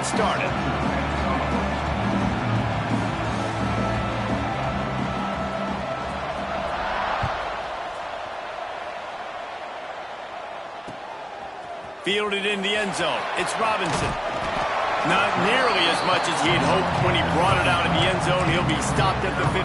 started. Fielded in the end zone. It's Robinson. Not nearly as much as he had hoped when he brought it out of the end zone. He'll be stopped at the 15.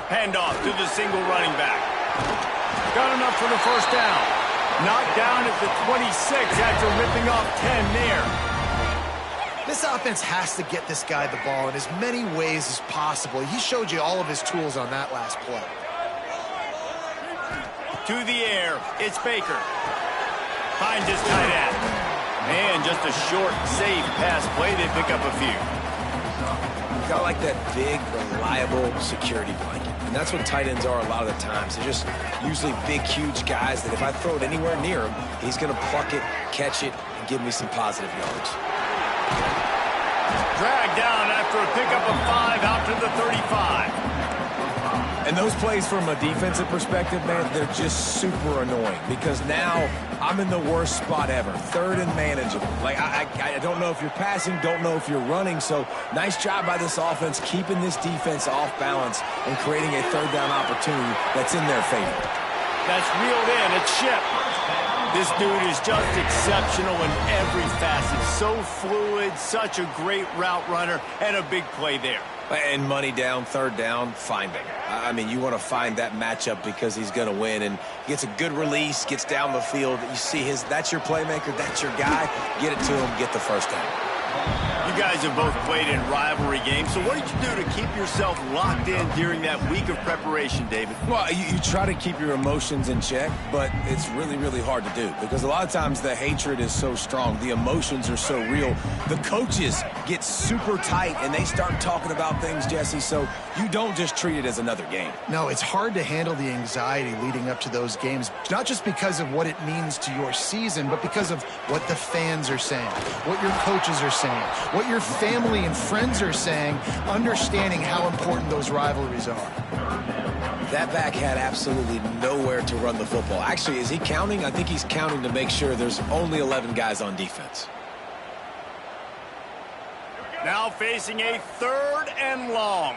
Handoff to the single running back. Got enough for the first down. Knocked down at the 26 after ripping off 10 there. This offense has to get this guy the ball in as many ways as possible. He showed you all of his tools on that last play. To the air, it's Baker. Finds his tight end. And just a short, safe pass play. They pick up a few. Got like that big, reliable security blanket. And that's what tight ends are a lot of the times. They're just usually big, huge guys that if I throw it anywhere near him, he's going to pluck it, catch it, and give me some positive yards. Dragged down after a pickup of 5 out to the 35. And those plays from a defensive perspective, man, they're just super annoying because now I'm in the worst spot ever. Third and manageable. Like, I don't know if you're passing, don't know if you're running. So nice job by this offense keeping this defense off balance and creating a third down opportunity that's in their favor. That's reeled in. It's Ship. This dude is just exceptional in every facet. So fluid, such a great route runner, and a big play there. And money down, third down, find him. I mean, you want to find that matchup because he's going to win. And gets a good release, gets down the field. You see that's your playmaker, that's your guy. Get it to him, get the first down. You guys have both played in rivalry games, so what did you do to keep yourself locked in during that week of preparation, David? Well, you try to keep your emotions in check, but it's really, really hard to do because a lot of times the hatred is so strong. The emotions are so real. The coaches get super tight, and they start talking about things, Jesse, so you don't just treat it as another game. No, it's hard to handle the anxiety leading up to those games, not just because of what it means to your season, but because of what the fans are saying, what your coaches are saying, what your family and friends are saying, understanding how important those rivalries are. That back had absolutely nowhere to run the football. Actually, is he counting? I think he's counting to make sure there's only 11 guys on defense. Now facing a third and long.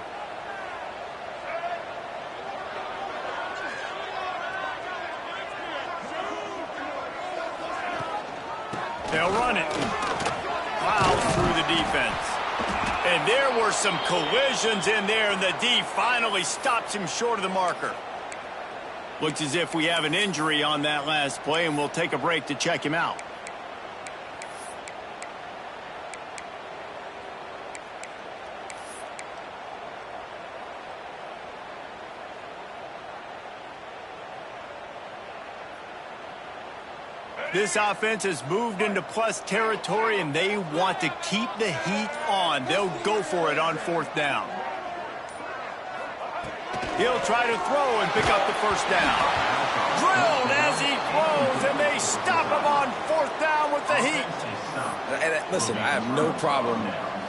They'll run it. Plows through the defense. And there were some collisions in there, and the D finally stops him short of the marker. Looks as if we have an injury on that last play, and we'll take a break to check him out. This offense has moved into plus territory, and they want to keep the heat on. They'll go for it on fourth down. He'll try to throw and pick up the first down. Drilled as he throws, and they stop him on fourth down with the heat. And listen, I have no problem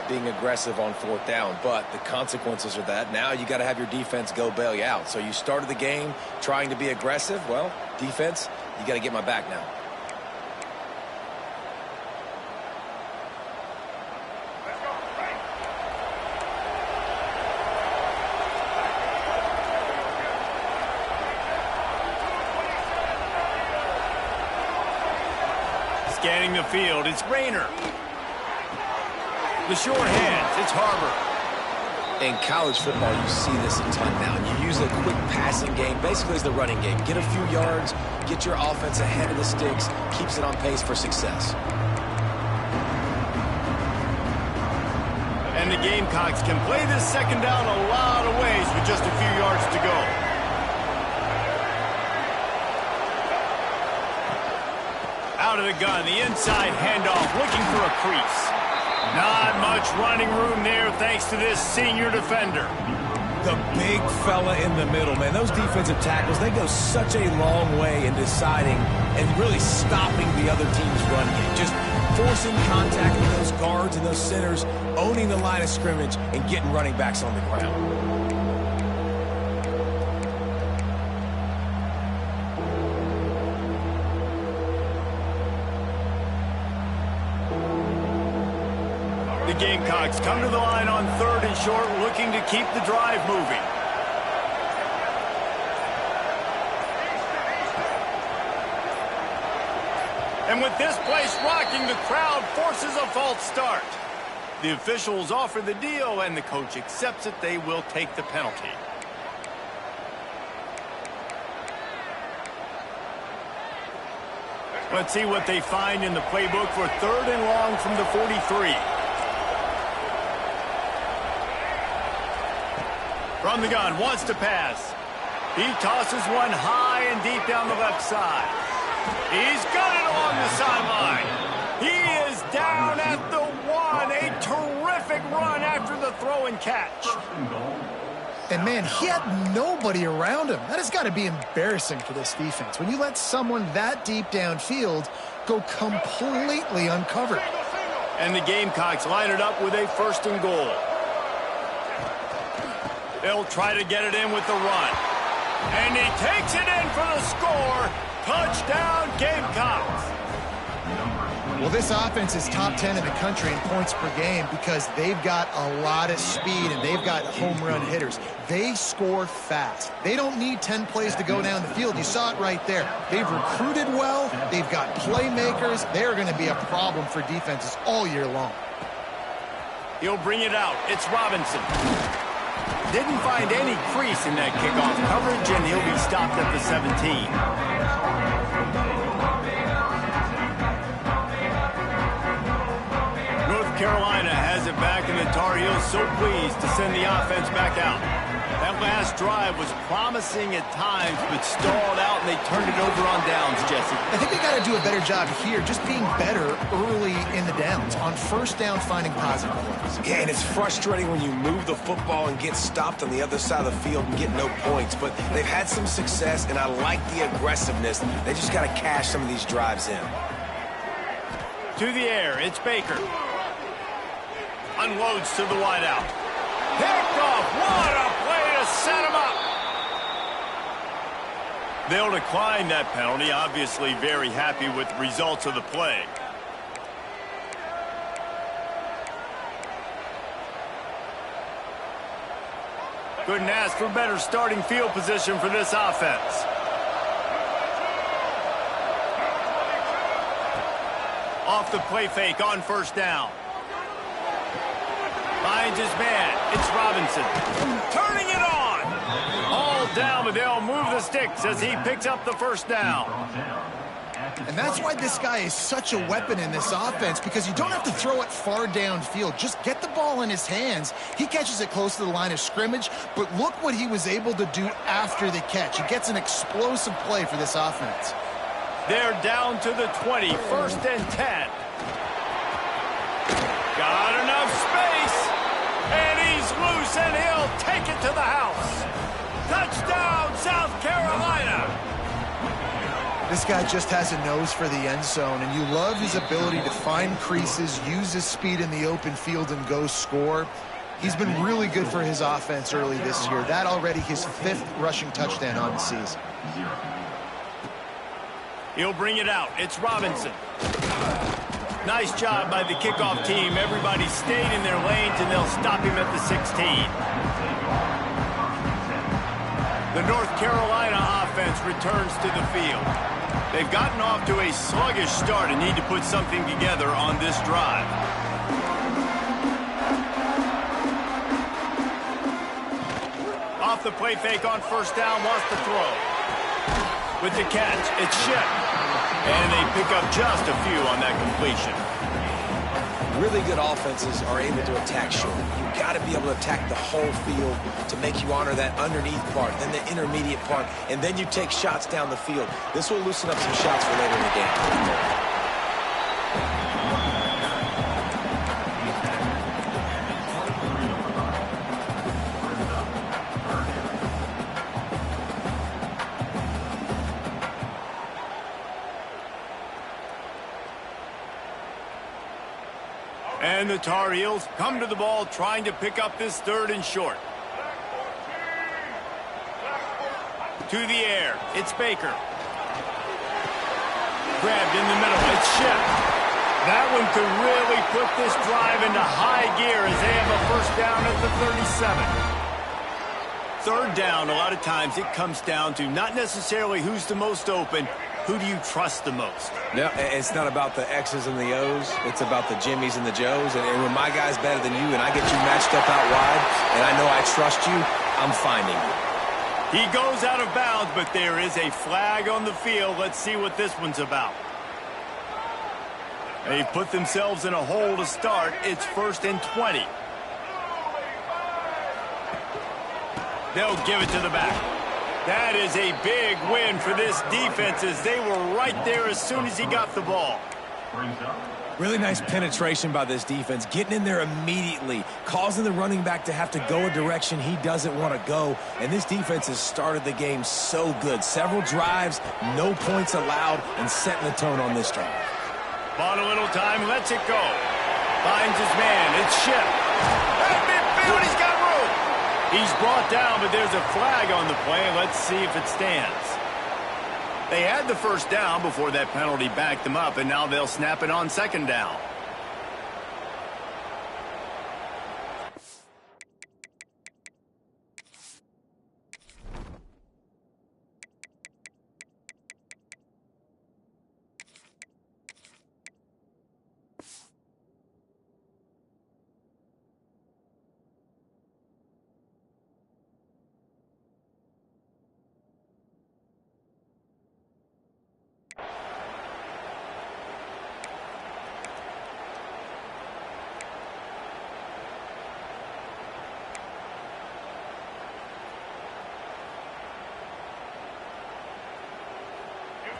being aggressive on fourth down, but the consequences are that now you got to have your defense go bail you out. So you started the game trying to be aggressive. Well, defense, you got to get my back now. Scanning the field, it's Rayner. The short hands, it's Harbor. In college football, you see this a ton now. You use a quick passing game, basically as the running game. Get a few yards, get your offense ahead of the sticks, keeps it on pace for success. And the Gamecocks can play this second down a lot of ways with just a few yards to go. Out of the gun, the inside handoff, looking for a crease. Not much running room there thanks to this senior defender. The big fella in the middle, man. Those defensive tackles, they go such a long way in deciding and really stopping the other team's run game. Just forcing contact with those guards and those centers, owning the line of scrimmage, and getting running backs on the ground. The Gamecocks come to the line on 3rd and short, looking to keep the drive moving. And with this place rocking, the crowd forces a false start. The officials offer the deal, and the coach accepts it. They will take the penalty. Let's see what they find in the playbook for 3rd and long from the 43. From the gun, wants to pass. He tosses one high and deep down the left side. He's got it along the sideline. He is down at the 1. A terrific run after the throw and catch. And, man, he had nobody around him. That has got to be embarrassing for this defense. When you let someone that deep downfield go completely uncovered. And the Gamecocks line it up with a 1st and goal. They'll try to get it in with the run. And he takes it in for the score. Touchdown, Gamecocks. Well, this offense is top 10 in the country in points per game because they've got a lot of speed and they've got home run hitters. They score fast. They don't need 10 plays to go down the field. You saw it right there. They've recruited well. They've got playmakers. They're going to be a problem for defenses all year long. He'll bring it out. It's Robinson. Didn't find any crease in that kickoff coverage, and he'll be stopped at the 17. North Carolina has it back, and the Tar Heels so pleased to send the offense back out. That last drive was promising at times, but stalled out, and they turned it over on downs, Jesse. I think they got to do a better job here, just being better early in the downs, on 1st down, finding positive plays. Yeah, and it's frustrating when you move the football and get stopped on the other side of the field and get no points, but they've had some success, and I like the aggressiveness. They just got to cash some of these drives in. To the air, it's Baker. Unloads to the wideout. Picked off. What a play to set him up. They'll decline that penalty. Obviously very happy with the results of the play. Couldn't ask for better starting field position for this offense. Off the play fake on 1st down. Finds his man. It's Robinson. Turning it on. All down, but they'll move the sticks as he picks up the 1st down. And that's why this guy is such a weapon in this offense, because you don't have to throw it far downfield. Just get the ball in his hands. He catches it close to the line of scrimmage, but look what he was able to do after the catch. He gets an explosive play for this offense. They're down to the 20, 1st and 10. Got enough space, and he's loose, and he'll take it to the house. Touchdown, South Carolina. This guy just has a nose for the end zone, and you love his ability to find creases, use his speed in the open field, and go score. He's been really good for his offense early this year. That already his 5th rushing touchdown on the season. He'll bring it out. It's Robinson. Nice job by the kickoff team. Everybody stayed in their lanes, and they'll stop him at the 16. The North Carolina offense returns to the field. They've gotten off to a sluggish start and need to put something together on this drive. Off the play fake on 1st down, wants to throw. With the catch, it's Shep. And they pick up just a few on that completion. Really good offenses are able to attack short. You've got to be able to attack the whole field to make you honor that underneath part, then the intermediate part, and then you take shots down the field. This will loosen up some shots for later in the game. And the Tar Heels come to the ball trying to pick up this 3rd and short. To the air, it's Baker. Grabbed in the middle, it's Shep. That one could really put this drive into high gear as they have a first down at the 37. 3rd down, a lot of times it comes down to not necessarily who's the most open, who do you trust the most? No, it's not about the X's and the O's. It's about the Jimmys and the Joes. And when my guy's better than you and I get you matched up out wide and I know I trust you, I'm finding you. He goes out of bounds, but there is a flag on the field. Let's see what this one's about. They put themselves in a hole to start. It's 1st and 20. They'll give it to the back. That is a big win for this defense as they were right there as soon as he got the ball. Really nice penetration by this defense, getting in there immediately, causing the running back to have to go a direction he doesn't want to go. And this defense has started the game so good. Several drives, no points allowed, and setting the tone on this drive. Bought a little time, lets it go. Finds his man, it's Shep. That midfield, he's got room. He's brought down, but there's a flag on the play. Let's see if it stands. They had the first down before that penalty backed them up, and now they'll snap it on 2nd down.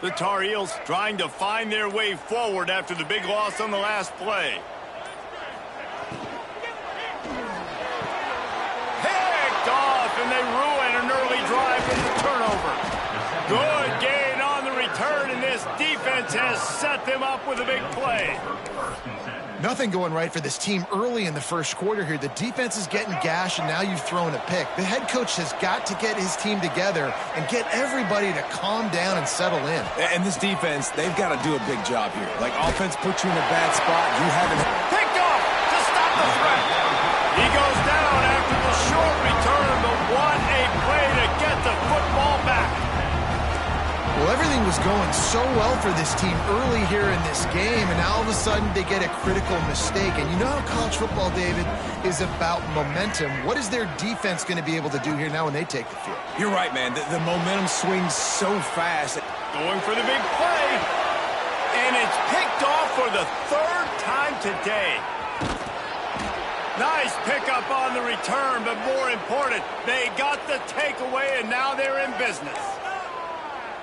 The Tar Heels trying to find their way forward after the big loss on the last play. Picked off, and they ruin an early drive with the turnover. Good gain on the return, and this defense has set them up with a big play. Nothing going right for this team early in the first quarter here. The defense is getting gashed, and now you've thrown a pick. The head coach has got to get his team together and get everybody to calm down and settle in. And this defense, they've got to do a big job here. Like, offense puts you in a bad spot. You haven't... Picked off to stop the threat. He goes down after the short return, but what a play to get the football back. Well, everything was going so well for this team early here in this game, and now all of a sudden they get a critical mistake. And you know how college football, David, is about momentum. What is their defense going to be able to do here now when they take the field? You're right, man. The momentum swings so fast. Going for the big play, and it's picked off for the 3rd time today. Nice pickup on the return, but more important, they got the takeaway, and now they're in business.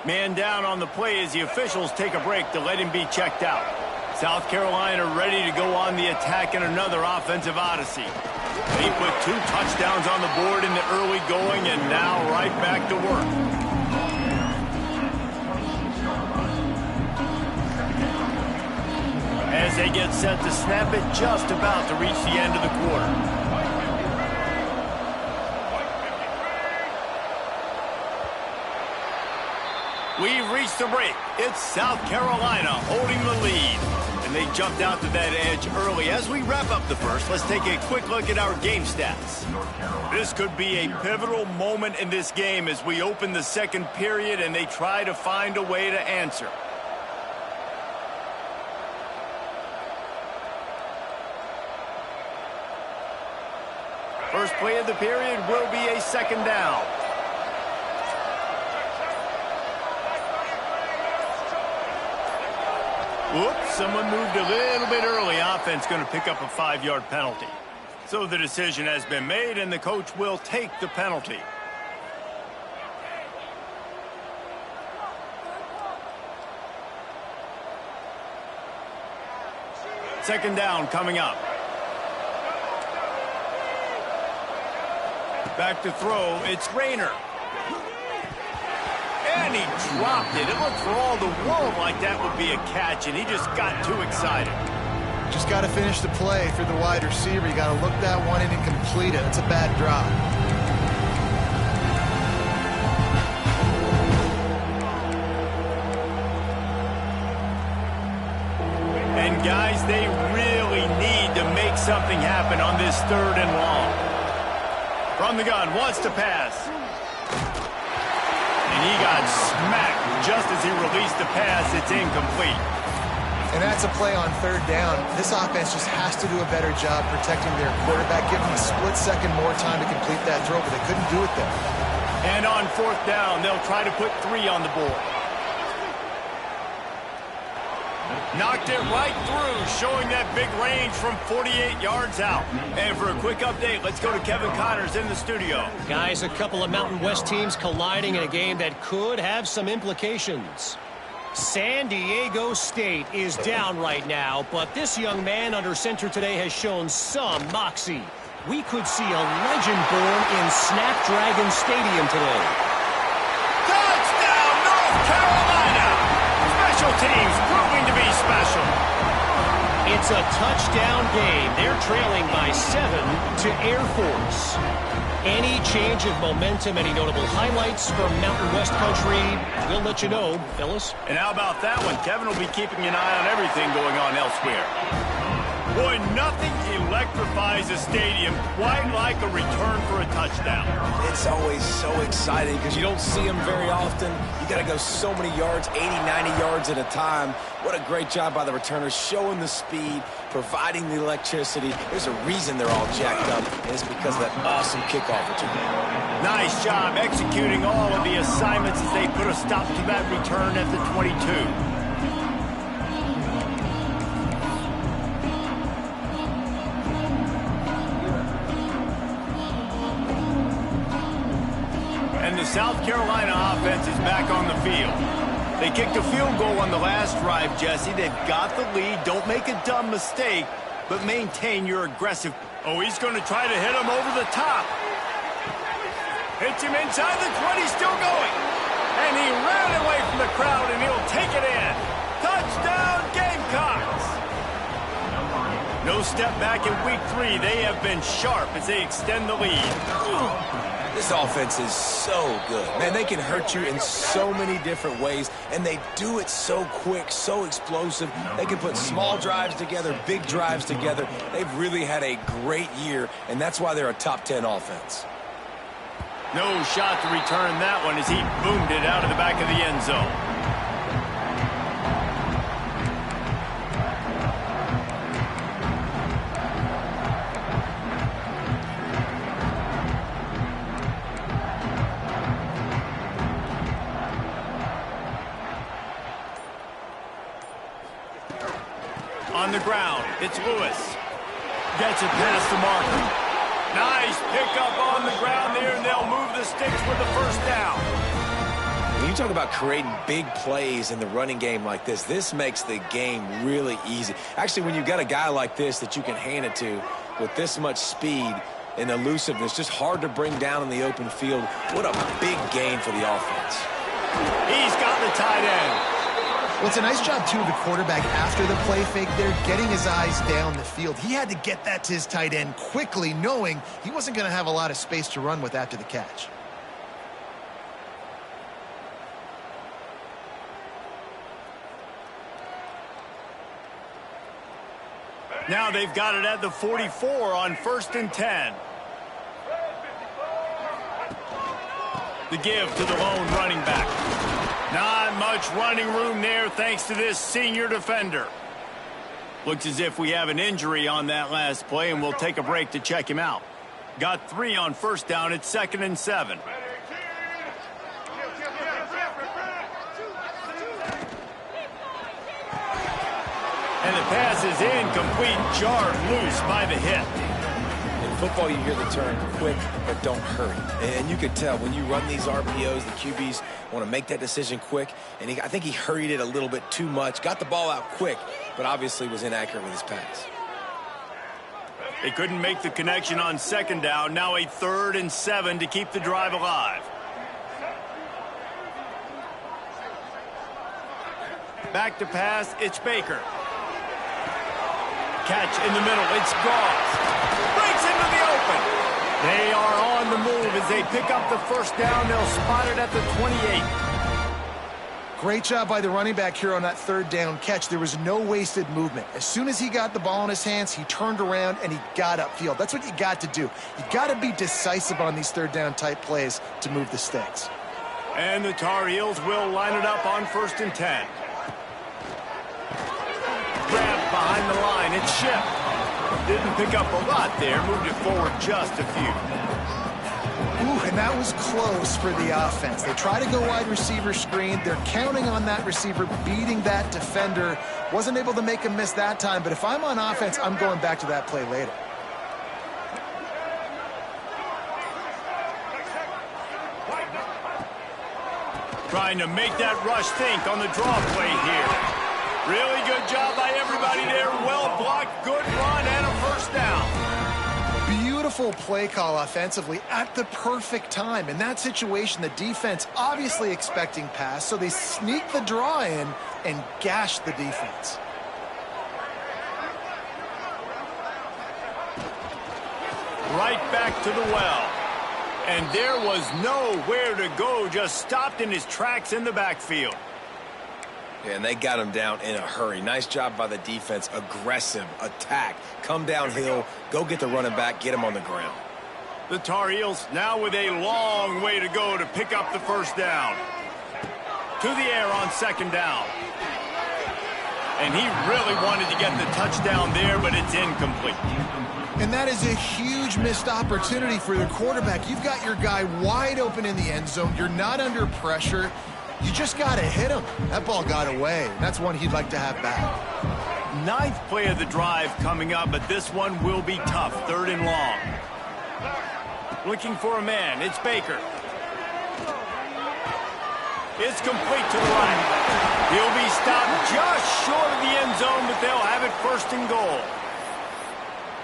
Man down on the play as the officials take a break to let him be checked out. South Carolina ready to go on the attack in another offensive odyssey. They put 2 touchdowns on the board in the early going, and now right back to work. As they get set to snap it, just about to reach the end of the quarter. We've reached the break. It's South Carolina holding the lead. And they jumped out to that edge early. As we wrap up the first, let's take a quick look at our game stats. This could be a pivotal moment in this game as we open the second period and they try to find a way to answer. First play of the period will be a 2nd down. Whoops, someone moved a little bit early. Offense going to pick up a 5-yard penalty. So the decision has been made, and the coach will take the penalty. Second down coming up. Back to throw, it's Rayner. And he dropped it. It looked for all the world like that would be a catch, and he just got too excited. Just got to finish the play for the wide receiver. You got to look that one in and complete it. It's a bad drop. And guys, they really need to make something happen on this 3rd and long. From the gun, wants to pass. And he got smacked just as he released the pass. It's incomplete. And that's a play on 3rd down. This offense just has to do a better job protecting their quarterback, giving him a split second more time to complete that throw, but they couldn't do it there. And on 4th down, they'll try to put 3 on the board. Knocked it right through, showing that big range from 48 yards out. And for a quick update, let's go to Kevin Connors in the studio. Guys, a couple of Mountain West teams colliding in a game that could have some implications. San Diego State is down right now, but this young man under center today has shown some moxie. We could see a legend born in Snapdragon Stadium today. Touchdown, North Carolina! Special teams proving to be special. It's a touchdown game. They're trailing by 7 to Air Force. Any change of momentum, any notable highlights from Mountain West Country, we'll let you know, fellas. And how about that one? Kevin will be keeping an eye on everything going on elsewhere. Boy, nothing electrifies a stadium quite like a return for a touchdown. It's always so exciting because you don't see them very often. You got to go so many yards, 80, 90 yards at a time. What a great job by the returners, showing the speed, providing the electricity. There's a reason they're all jacked up, and it's because of that awesome kickoff return. Nice job executing all of the assignments as they put a stop to that return at the 22. And the South Carolina offense is back on the field. They kicked a field goal on the last drive, Jesse. They've got the lead. Don't make a dumb mistake, but maintain your aggressive. Oh, he's going to try to hit him over the top. Hits him inside the 20, still going. And he ran away from the crowd, and he'll take it in. Touchdown, Gamecocks. No step back in week 3. They have been sharp as they extend the lead. This offense is so good. Man, they can hurt you in so many different ways, and they do it so quick, so explosive. They can put small drives together, big drives together. They've really had a great year, and that's why they're a top 10 offense. No shot to return that one as he boomed it out of the back of the end zone. On the ground, it's Lewis. Gets it past the marker. Nice pickup on the ground there, and they'll move the sticks with the 1st down. When you talk about creating big plays in the running game like this makes the game really easy. Actually, when you've got a guy like this that you can hand it to with this much speed and elusiveness, just hard to bring down in the open field, what a big gain for the offense. He's got the tight end. Well, it's a nice job, too, of the quarterback after the play fake there, getting his eyes down the field. He had to get that to his tight end quickly, knowing he wasn't going to have a lot of space to run with after the catch. Now they've got it at the 44 on 1st and 10. The give to the lone running back. Not much running room there thanks to this senior defender. Looks as if we have an injury on that last play, and we'll take a break to check him out. Got 3 on 1st down. It's 2nd and 7. And the pass is incomplete, jarred loose by the hit. In football, you hear the term quick, but don't hurry. And you could tell when you run these RPOs, the QBs want to make that decision quick. And I think he hurried it a little bit too much. Got the ball out quick, but obviously was inaccurate with his pass. They couldn't make the connection on 2nd down. Now a 3rd and 7 to keep the drive alive. Back to pass, it's Baker. catch in the middle. It's Goss. Breaks into the open. They are on the move as they pick up the first down. They'll spot it at the 28. Great job by the running back here on that third down catch. There was no wasted movement. As soon as he got the ball in his hands, he turned around and he got upfield. That's what you got to do. You got to be decisive on these third down type plays to move the sticks. And the Tar Heels will line it up on 1st and 10. Grab behind the line. It's Ship. Didn't pick up a lot there. Moved it forward just a few. Ooh, and that was close for the offense. They try to go wide receiver screen. They're counting on that receiver beating that defender. Wasn't able to make him miss that time, but if I'm on offense, I'm going back to that play later. Trying to make that rush think on the draw play here. Really good job by everybody there. Well blocked, good run, and a first down. Beautiful play call offensively at the perfect time. In that situation, the defense obviously expecting pass, so they sneak the draw in and gash the defense. Right back to the well. And there was nowhere to go, just stopped in his tracks in the backfield. Yeah, and they got him down in a hurry. Nice job by the defense. Aggressive attack. Come downhill, go get the running back, get him on the ground. The Tar Heels now with a long way to go to pick up the first down. To the air on 2nd down. And he really wanted to get the touchdown there, but it's incomplete. And that is a huge missed opportunity for the quarterback. You've got your guy wide open in the end zone. You're not under pressure. You just got to hit him. That ball got away. That's one he'd like to have back. 9th play of the drive coming up, but this one will be tough. 3rd and long. Looking for a man. It's Baker. It's complete to the right. He'll be stopped just short of the end zone, but they'll have it 1st and goal.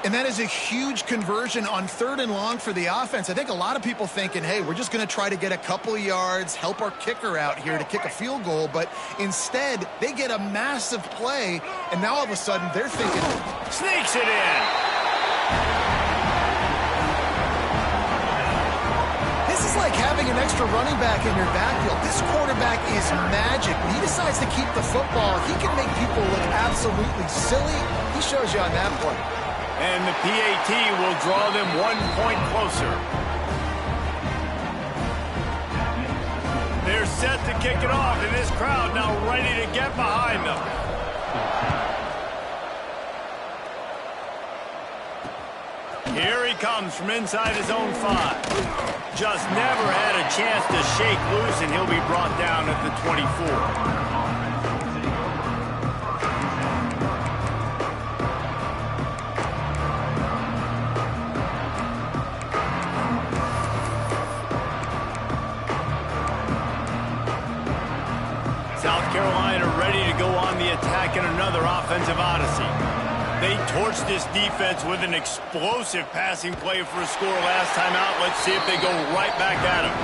And that is a huge conversion on 3rd and long for the offense. I think a lot of people thinking, hey, we're just going to try to get a couple of yards, help our kicker out here to kick a field goal. But instead, they get a massive play, and now all of a sudden they're thinking, sneaks it in. This is like having an extra running back in your backfield. This quarterback is magic. When he decides to keep the football, he can make people look absolutely silly. He shows you on that play. And the PAT will draw them 1 point closer. They're set to kick it off, and this crowd now ready to get behind them. Here he comes from inside his own 5. Just never had a chance to shake loose, and he'll be brought down at the 24. South Carolina ready to go on the attack in another offensive odyssey. They torched this defense with an explosive passing play for a score last time out. Let's see if they go right back at him.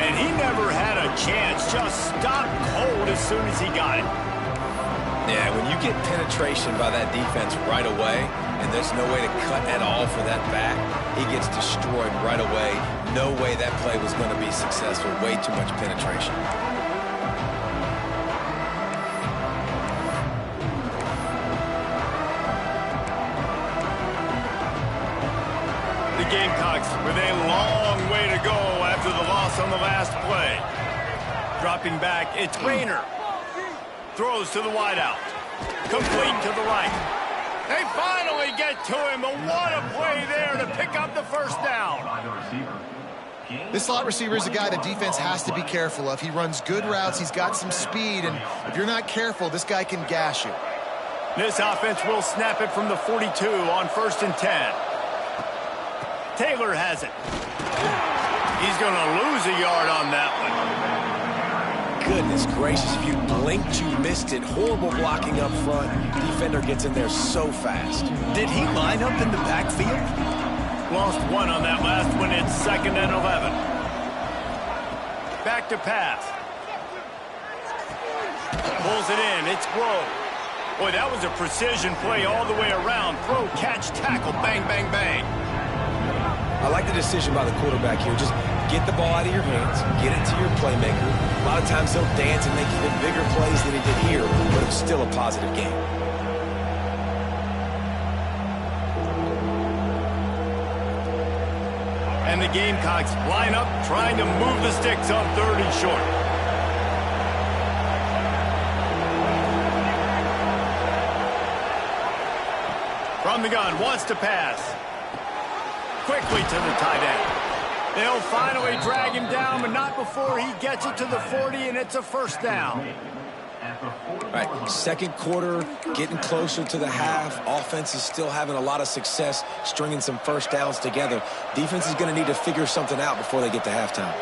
And he never had a chance, just stopped cold as soon as he got it. Yeah, when you get penetration by that defense right away, and there's no way to cut at all for that back, he gets destroyed right away. No way that play was going to be successful. Way too much penetration. The Gamecocks with a long way to go after the loss on the last play. Dropping back, it's Rayner. Throws to the wideout. Complete to the right. They finally get to him, but what a play there to pick up the first down. This slot receiver is a guy the defense has to be careful of. He runs good routes, he's got some speed, and if you're not careful, this guy can gash you. This offense will snap it from the 42 on 1st and 10. Taylor has it. He's going to lose a yard on that one. Goodness gracious, if you blinked, you missed it. Horrible blocking up front. Defender gets in there so fast. Did he line up in the backfield? Lost 1 on that last one. It's 2nd and 11. Back to pass. Pulls it in. It's Grove. Boy, that was a precision play all the way around. Throw, catch, tackle, bang, bang, bang. I like the decision by the quarterback here. Just get the ball out of your hands, get it to your playmaker. A lot of times he'll dance and make even bigger plays than he did here, but it was still a positive game. And the Gamecocks line up, trying to move the sticks on 3rd and short. From the gun, wants to pass. Quickly to the tight end. They'll finally drag him down, but not before he gets it to the 40, and it's a first down. All right, second quarter, getting closer to the half. Offense is still having a lot of success stringing some first downs together. Defense is going to need to figure something out before they get to halftime.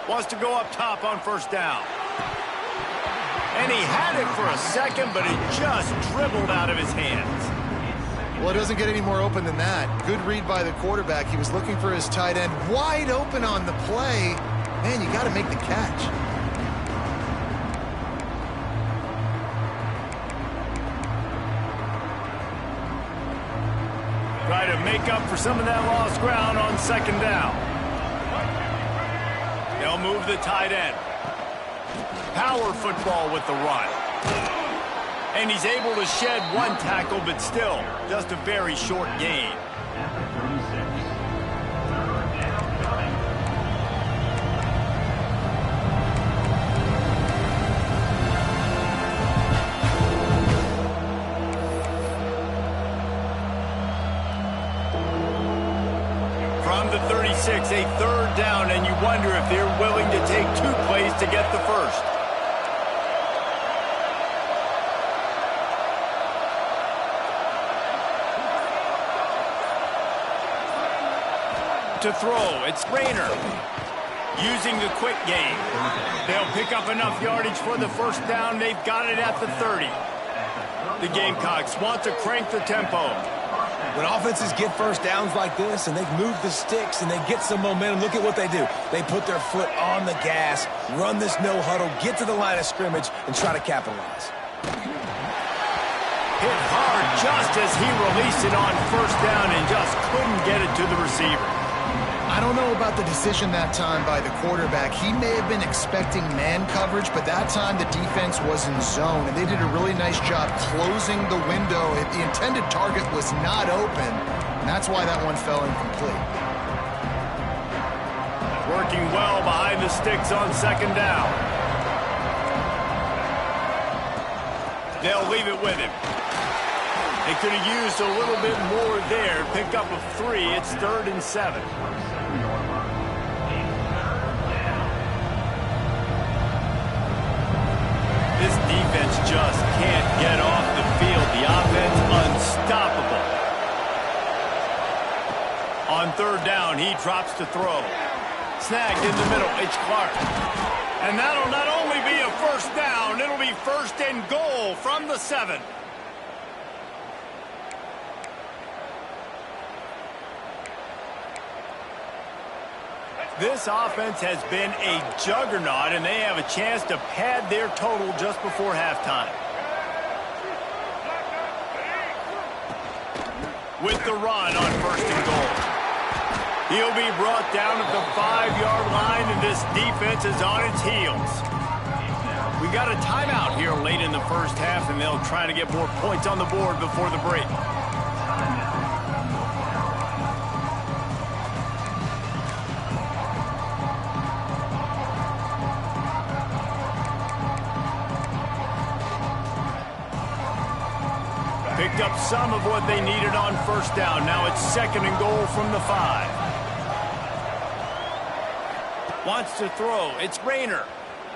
Wants to go up top on first down. And he had it for a second, but it just dribbled out of his hands. Well, it doesn't get any more open than that. Good read by the quarterback. He was looking for his tight end wide open on the play. Man, you got to make the catch. Try to make up for some of that lost ground on second down. They'll move the tight end. Power football with the run. And he's able to shed one tackle, but still, just a very short gain. From the 36, a 3rd down, and you wonder if they're willing to take 2 plays to get the first. To throw, it's Rayner. Using the quick game. They'll pick up enough yardage for the first down. They've got it at the 30. The Gamecocks want to crank the tempo. When offenses get first downs like this and they've moved the sticks and they get some momentum, look at what they do. They put their foot on the gas, run this no huddle, get to the line of scrimmage, and try to capitalize. Hit hard just as he released it on first down and just couldn't get it to the receiver. I don't know about the decision that time by the quarterback. He may have been expecting man coverage, but that time the defense was in zone, and they did a really nice job closing the window. The intended target was not open, and that's why that one fell incomplete. Working well behind the sticks on second down. They'll leave it with him. They could have used a little bit more there. Pick up a 3. It's 3rd and 7. This defense just can't get off the field. The offense unstoppable. On 3rd down, he drops to throw. Snagged in the middle. It's Clark. And that'll not only be a first down, it'll be 1st and goal from the 7. This offense has been a juggernaut, and they have a chance to pad their total just before halftime. With the run on 1st and goal. He'll be brought down at the 5-yard line, and this defense is on its heels. We got a timeout here late in the first half, and they'll try to get more points on the board before the break. Picked up some of what they needed on first down. Now it's 2nd and goal from the 5. Wants to throw. It's Rayner.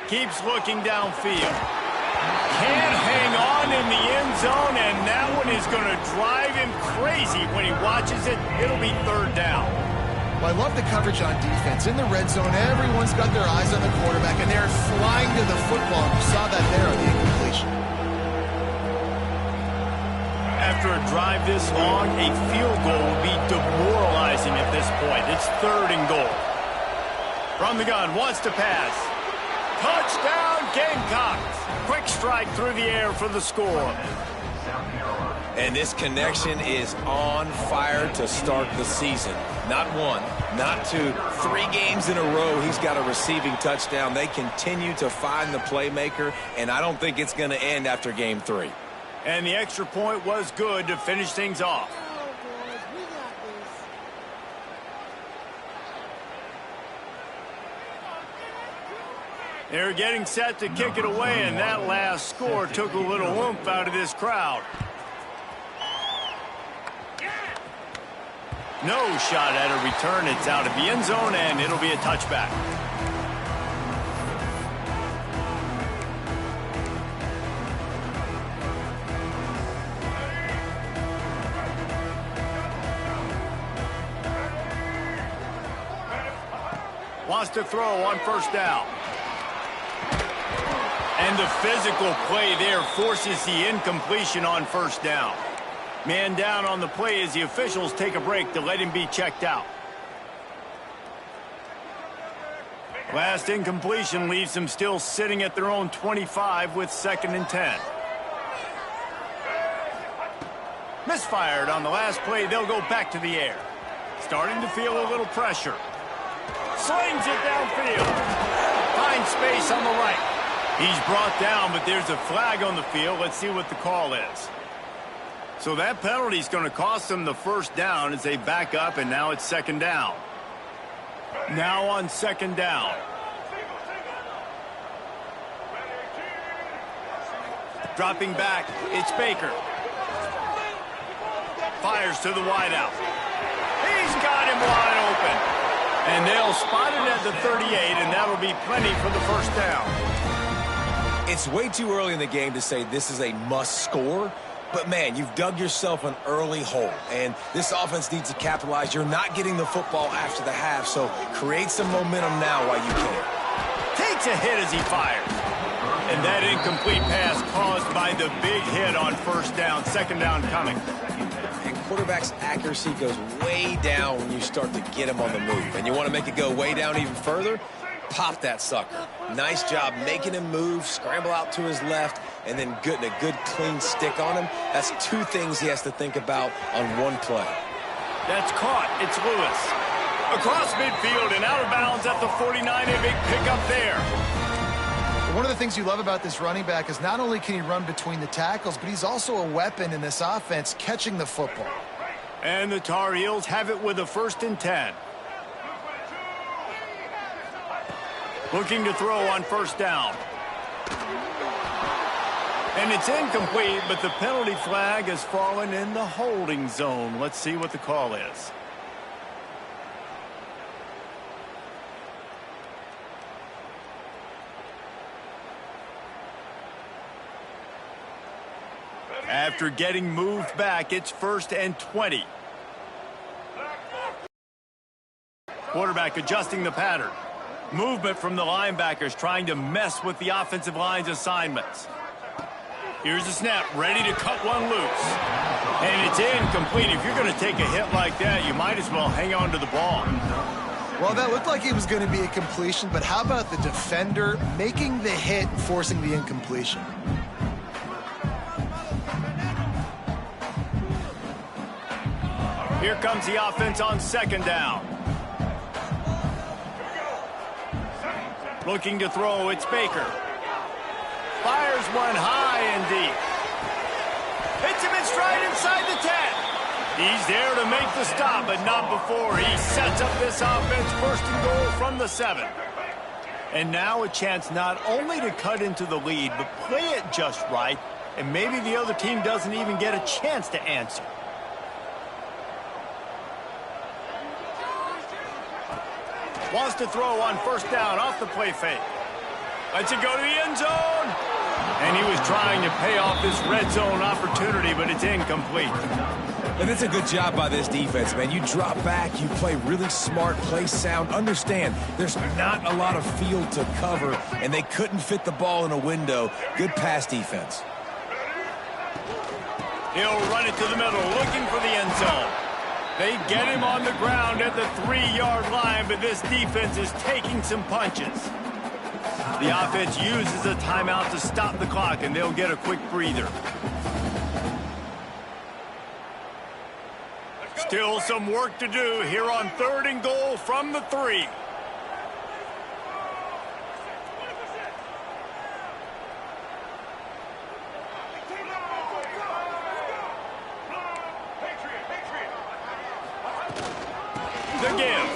Keeps looking downfield. Can't hang on in the end zone, and that one is going to drive him crazy when he watches it. It'll be 3rd down. Well, I love the coverage on defense. In the red zone, everyone's got their eyes on the quarterback, and they're flying to the football. You saw that there on the incompletion. After a drive this long, a field goal will be demoralizing at this point. It's 3rd and goal. From the gun, wants to pass. Touchdown, Gamecocks. Quick strike through the air for the score. And this connection is on fire to start the season. Not 1, not 2, 3 games in a row he's got a receiving touchdown. They continue to find the playmaker, and I don't think it's going to end after game 3. And the extra point was good to finish things off. They're getting set to kick it away, and that last score took a little oomph out of this crowd. No shot at a return. It's out of the end zone, and it'll be a touchback. Wants to throw on 1st down. And the physical play there forces the incompletion on 1st down. Man down on the play as the officials take a break to let him be checked out. Last incompletion leaves them still sitting at their own 25 with 2nd and 10. Misfired on the last play. They'll go back to the air. Starting to feel a little pressure. Slings it downfield. Finds space on the right. He's brought down, but there's a flag on the field. Let's see what the call is. So that penalty is going to cost them the 1st down as they back up, and now it's 2nd down. Now on 2nd down. Dropping back, it's Baker. Fires to the wideout. He's got him wide open. And they'll spot it at the 38, and that'll be plenty for the 1st down. It's way too early in the game to say this is a must score. But, man, you've dug yourself an early hole, and this offense needs to capitalize. You're not getting the football after the half, so create some momentum now while you can. Takes a hit as he fires. And that incomplete pass caused by the big hit on 1st down. 2nd down coming. And quarterback's accuracy goes way down when you start to get him on the move. And you want to make it go way down even further? Pop that sucker. Nice job making him move, scramble out to his left, and then getting a good clean stick on him. That's 2 things he has to think about on 1 play. That's caught. It's Lewis. Across midfield and out of bounds at the 49. A big pickup there. One of the things you love about this running back is not only can he run between the tackles, but he's also a weapon in this offense catching the football. And the Tar Heels have it with a 1st and 10. Looking to throw on 1st down. And it's incomplete, but the penalty flag has fallen in the holding zone. Let's see what the call is. After getting moved back, it's 1st and 20. Quarterback adjusting the pattern. Movement from the linebackers trying to mess with the offensive line's assignments. Here's the snap, ready to cut one loose. And it's incomplete. If you're going to take a hit like that, you might as well hang on to the ball. Well, that looked like it was going to be a completion, but how about the defender making the hit and forcing the incompletion? Here comes the offense on 2nd down. Looking to throw, it's Baker. Fires one high and deep. Hits him in stride inside the 10. He's there to make the stop, but not before he sets up this offense 1st and goal from the 7. And now a chance not only to cut into the lead, but play it just right, and maybe the other team doesn't even get a chance to answer. Wants to throw on 1st down off the play fake. Lets it go to the end zone. And he was trying to pay off this red zone opportunity, but it's incomplete. And it's a good job by this defense, man. You drop back, you play really smart, play sound. Understand, there's not a lot of field to cover, and they couldn't fit the ball in a window. Good pass defense. He'll run it to the middle, looking for the end zone. They get him on the ground at the 3-yard line, but this defense is taking some punches. The offense uses a timeout to stop the clock, and they'll get a quick breather. Still some work to do here on 3rd and goal from the 3. The give.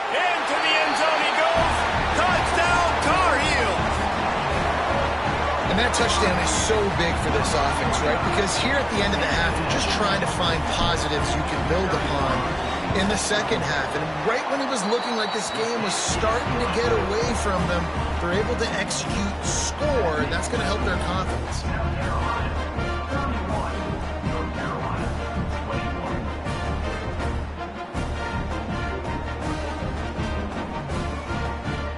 Into the end zone he goes. Touchdown, Tar Heels. And that touchdown is so big for this offense, right? Because here at the end of the half, you're just trying to find positives you can build upon in the second half. And right when it was looking like this game was starting to get away from them, they're able to execute, score, and that's going to help their confidence.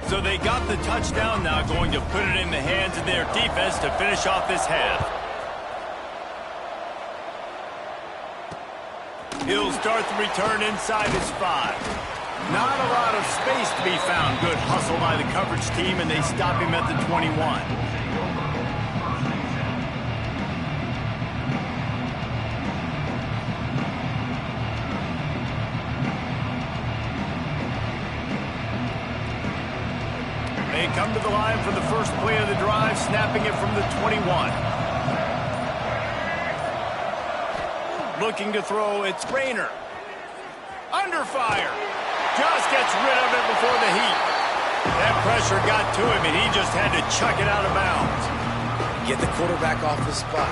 So they got the touchdown, now going to put it in the hands of their defense to finish off this half. He'll start the return inside his 5. Not a lot of space to be found. Good hustle by the coverage team, and they stop him at the 21. They come to the line for the first play of the drive, snapping it from the 21. Looking to throw, it's Rayner. Under fire. Just gets rid of it before the heat. That pressure got to him, and he just had to chuck it out of bounds. Get the quarterback off his spot.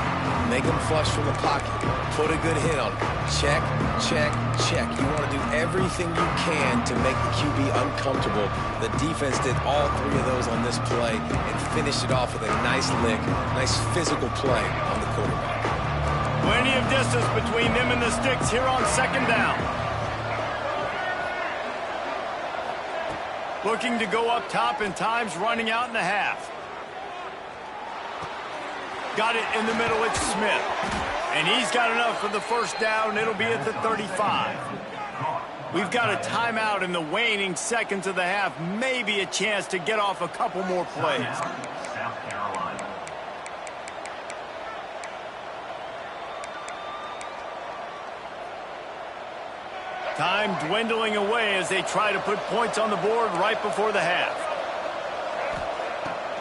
Make him flush from the pocket. Put a good hit on him. Check, check, check. You want to do everything you can to make the QB uncomfortable. The defense did all 3 of those on this play and finished it off with a nice lick, nice physical play on the quarterback. Plenty of distance between them and the sticks here on 2nd down. Looking to go up top, and time's running out in the half. Got it in the middle, it's Smith. And he's got enough for the first down. It'll be at the 35. We've got a timeout in the waning seconds of the half. Maybe a chance to get off a couple more plays. Time dwindling away as they try to put points on the board right before the half.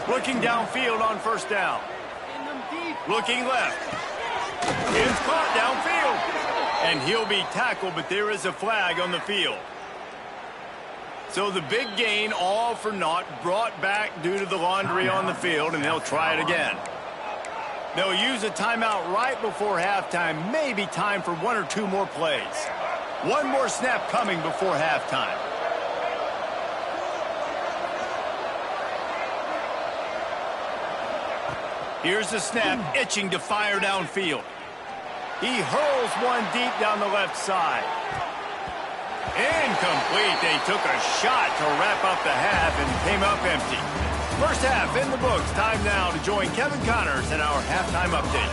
Looking downfield on 1st down. Looking left. It's caught downfield. And he'll be tackled, but there is a flag on the field. So the big gain, all for naught, brought back due to the laundry on the field, and they'll try it again. They'll use a timeout right before halftime, maybe time for 1 or 2 more plays. One more snap coming before halftime. Here's the snap, itching to fire downfield. He hurls one deep down the left side. Incomplete. They took a shot to wrap up the half and came up empty. First half in the books. Time now to join Kevin Connors in our halftime update.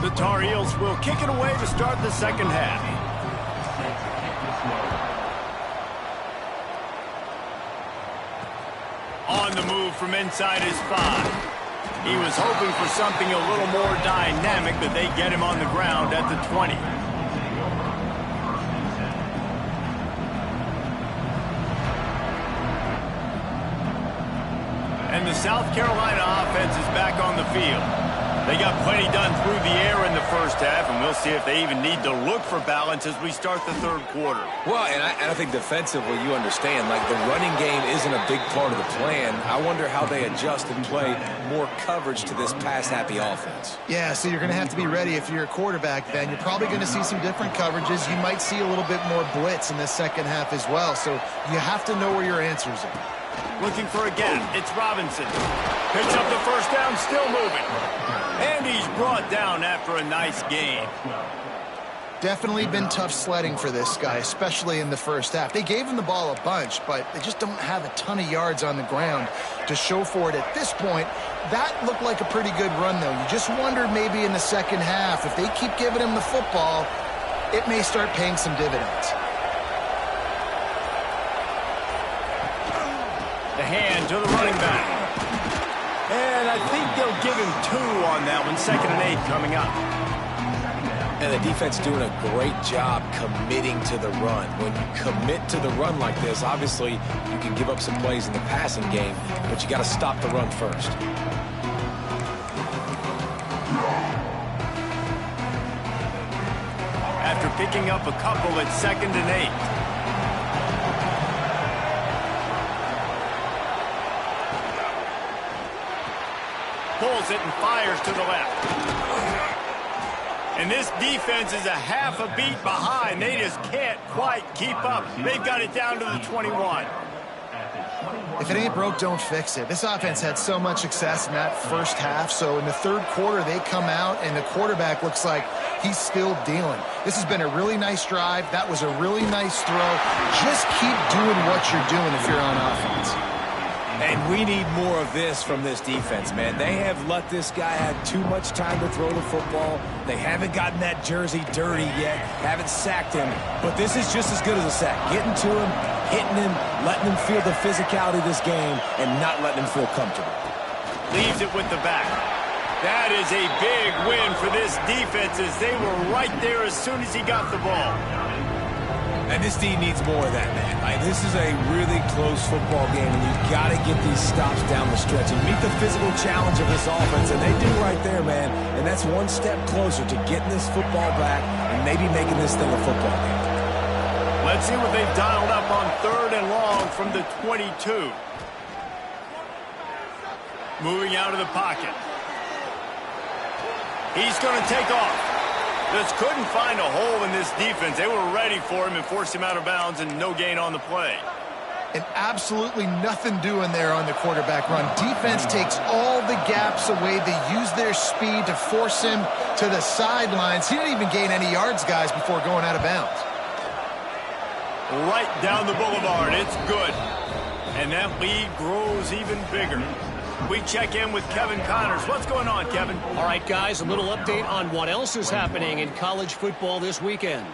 The Tar Heels will kick it away to start the second half. On the move from inside his 5. He was hoping for something a little more dynamic, but they get him on the ground at the 20. And the South Carolina offense is back on the field. They got plenty done through the air in the first half, and we'll see if they even need to look for balance as we start the third quarter. Well, and I think defensively, you understand, like the running game isn't a big part of the plan. I wonder how they adjust and play more coverage to this pass-happy offense. Yeah, so you're going to have to be ready if you're a quarterback, Ben. You're probably going to see some different coverages. You might see a little bit more blitz in the second half as well, so you have to know where your answers are. Looking for a gap. It's Robinson. Picks up the first down, still moving. And he's brought down after a nice gain. Definitely been tough sledding for this guy, especially in the first half. They gave him the ball a bunch, but they just don't have a ton of yards on the ground to show for it at this point. That looked like a pretty good run, though. You just wonder maybe in the second half, if they keep giving him the football, it may start paying some dividends. The hand to the running back. And I think they'll give him 2 on that one. 2nd and 8 coming up. And the defense doing a great job committing to the run. When you commit to the run like this, obviously you can give up some plays in the passing game, but you got to stop the run first. After picking up a couple at 2nd and 8. Pulls it and fires to the left. And this defense is a half a beat behind. They just can't quite keep up. They've got it down to the 21. If it ain't broke, don't fix it. This offense had so much success in that first half, so in the third quarter they come out and the quarterback looks like he's still dealing. This has been a really nice drive. That was a really nice throw. Just keep doing what you're doing if you're on offense. And we need more of this from this defense, man. They have let this guy have too much time to throw the football. They haven't gotten that jersey dirty yet, haven't sacked him. But this is just as good as a sack. Getting to him, hitting him, letting him feel the physicality of this game, and not letting him feel comfortable. Leaves it with the back. That is a big win for this defense as they were right there as soon as he got the ball. And this team needs more of that, man. This is a really close football game, and you've got to get these stops down the stretch and meet the physical challenge of this offense, and they do right there, man. And that's one step closer to getting this football back and maybe making this thing a football game. Let's see what they've dialed up on 3rd and long from the 22. Moving out of the pocket. He's going to take off. Just couldn't find a hole in this defense. They were ready for him and forced him out of bounds and no gain on the play. And absolutely nothing doing there on the quarterback run. Defense takes all the gaps away. They use their speed to force him to the sidelines. He didn't even gain any yards, guys, before going out of bounds. Right down the boulevard. It's good. And that lead grows even bigger. We check in with Kevin Connors. What's going on, Kevin? All right, guys, a little update on what else is happening in college football this weekend.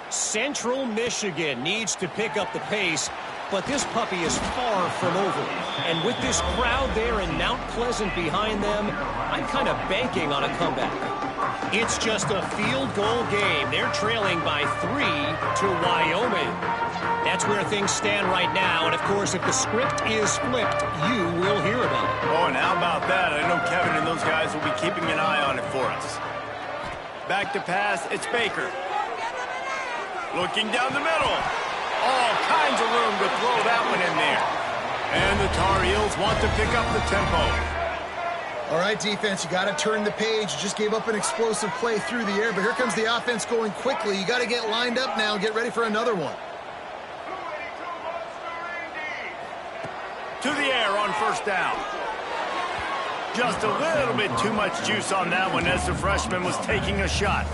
Central Michigan needs to pick up the pace, but this puppy is far from over. And with this crowd there in Mount Pleasant behind them, I'm kind of banking on a comeback. It's just a field goal game. They're trailing by 3 to Wyoming. That's where things stand right now. And, of course, if the script is flipped, you will hear about it. Oh, and how about that? I know Kevin and those guys will be keeping an eye on it for us. Back to pass. It's Baker. Looking down the middle. All kinds of room to throw that one in there. And the Tar Heels want to pick up the tempo. All right, defense, you got to turn the page. You just gave up an explosive play through the air, but here comes the offense going quickly. You got to get lined up now and get ready for another one. To the air on 1st down. Just a little bit too much juice on that one as the freshman was taking a shot.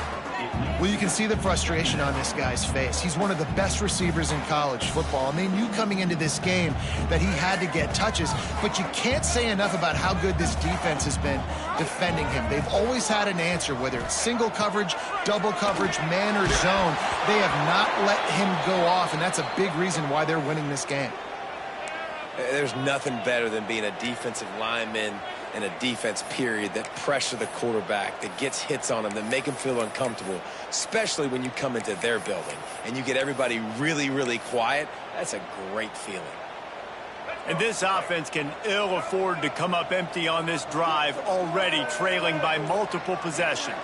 Well, you can see the frustration on this guy's face. He's one of the best receivers in college football, and they knew coming into this game that he had to get touches, but you can't say enough about how good this defense has been defending him. They've always had an answer, whether it's single coverage, double coverage, man or zone. They have not let him go off, and that's a big reason why they're winning this game. There's nothing better than being a defensive lineman and a defense period that pressure the quarterback, that gets hits on him, that make him feel uncomfortable, especially when you come into their building and you get everybody really, really quiet. That's a great feeling. And this offense can ill afford to come up empty on this drive, already trailing by multiple possessions.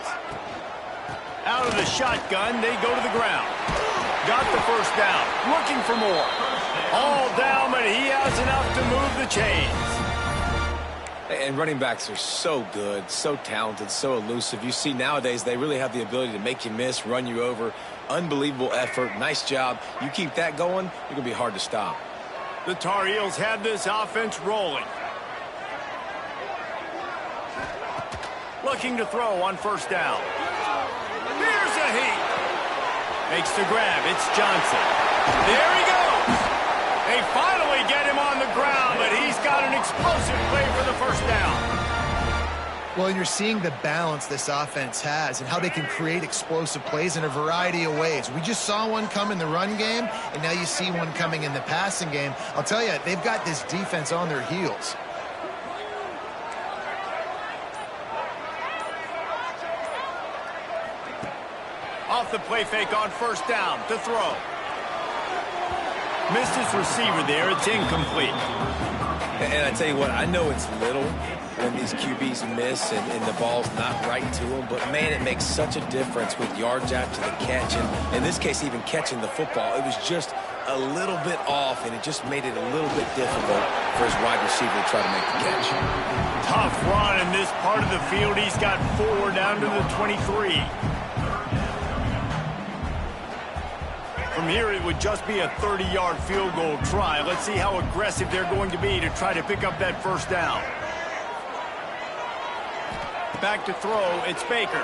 Out of the shotgun, they go to the ground. Got the 1st down, looking for more. All down, but he has enough to move the chains. And running backs are so good, so talented, so elusive. You see nowadays they really have the ability to make you miss, run you over. Unbelievable effort. Nice job. You keep that going, you're going to be hard to stop. The Tar Heels had this offense rolling. Looking to throw on 1st down. Here's a heat. Makes the grab. It's Johnson. There he goes. They finally get him on the ground, but he's got an explosive play for the first down. Well, you're seeing the balance this offense has and how they can create explosive plays in a variety of ways. We just saw one come in the run game, and now you see one coming in the passing game. I'll tell you, they've got this defense on their heels. Off the play fake on first down to throw. Missed his receiver there. It's incomplete. And I tell you what, I know it's little when these QBs miss and the ball's not right to them, but man, it makes such a difference with yards after the catch. And in this case, even catching the football, it was just a little bit off, and it just made it a little bit difficult for his wide receiver to try to make the catch. Tough run in this part of the field. He's got 4 down to the 23. From here, it would just be a 30-yard field goal try. Let's see how aggressive they're going to be to try to pick up that first down. Back to throw, it's Baker.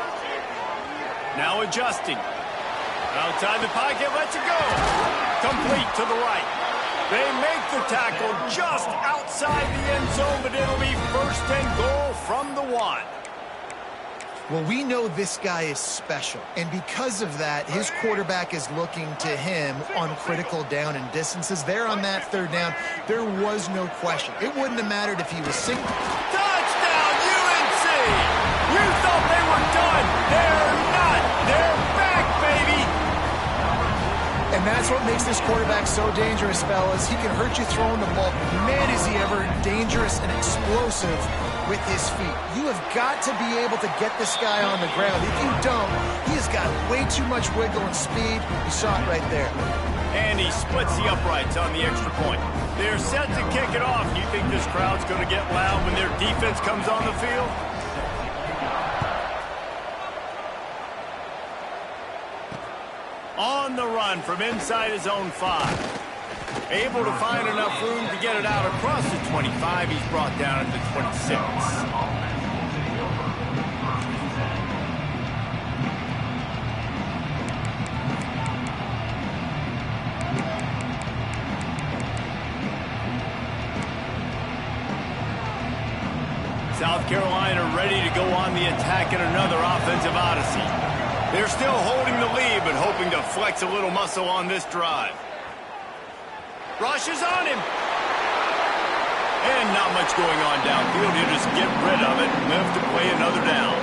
Now adjusting. Outside the pocket, lets it go. Complete to the right. They make the tackle just outside the end zone, but it'll be first and goal from the 1. Well, we know this guy is special, and because of that, his quarterback is looking to him on critical down and distances. There on that third down, there was no question. It wouldn't have mattered if he was single. Touchdown, UNC! You thought they were done. They're not. They're back, baby! And that's what makes this quarterback so dangerous, fellas. He can hurt you throwing the ball. Man, is he ever dangerous and explosive with his feet. You have got to be able to get this guy on the ground. If you don't, he has got way too much wiggle and speed. You saw it right there. And he splits the uprights on the extra point. They're set to kick it off. You think this crowd's going to get loud when their defense comes on the field? On the run from inside his own 5. Able to find enough room to get it out across the 25. He's brought down at the 26. South Carolina ready to go on the attack in another offensive odyssey. They're still holding the lead, but hoping to flex a little muscle on this drive. Rush is on him. And not much going on downfield. He'll just get rid of it and move to play another down.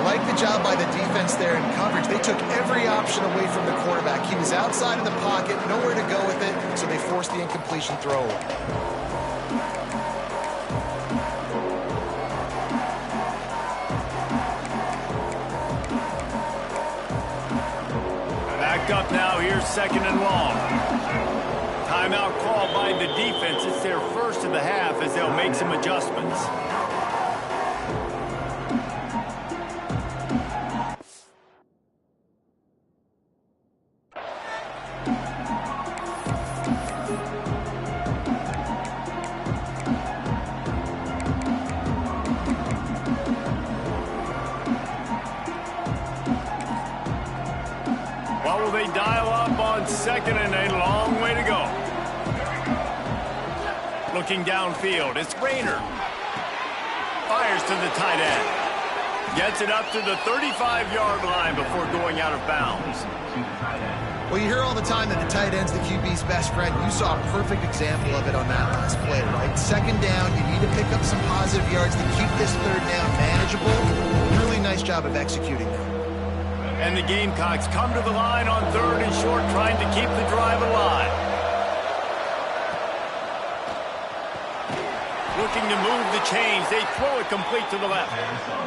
Like the job by the defense there in coverage. They took every option away from the quarterback. He was outside of the pocket, nowhere to go with it, so they forced the incompletion throw away. Back up now. Here's 2nd and long. Timeout called by the defense. It's their first of the half as they'll make some adjustments. What will they dial up on 2nd and a long way to go? Looking downfield, it's Rayner. Fires to the tight end. Gets it up to the 35-yard line before going out of bounds. Well, you hear all the time that the tight end's the QB's best friend. You saw a perfect example of it on that last play, right? 2nd down, you need to pick up some positive yards to keep this 3rd down manageable. Really nice job of executing that. And the Gamecocks come to the line on 3rd and short, trying to keep the drive alive. Looking to move the chains. They throw it complete to the left.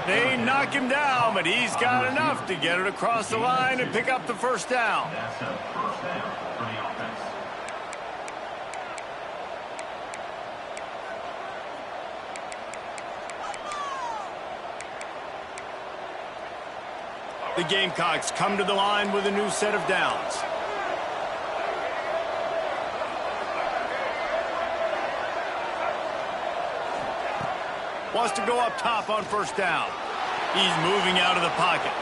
They knock him down, but he's got enough to get it across the line and pick up the first down. The Gamecocks come to the line with a new set of downs. Wants to go up top on first down. He's moving out of the pocket.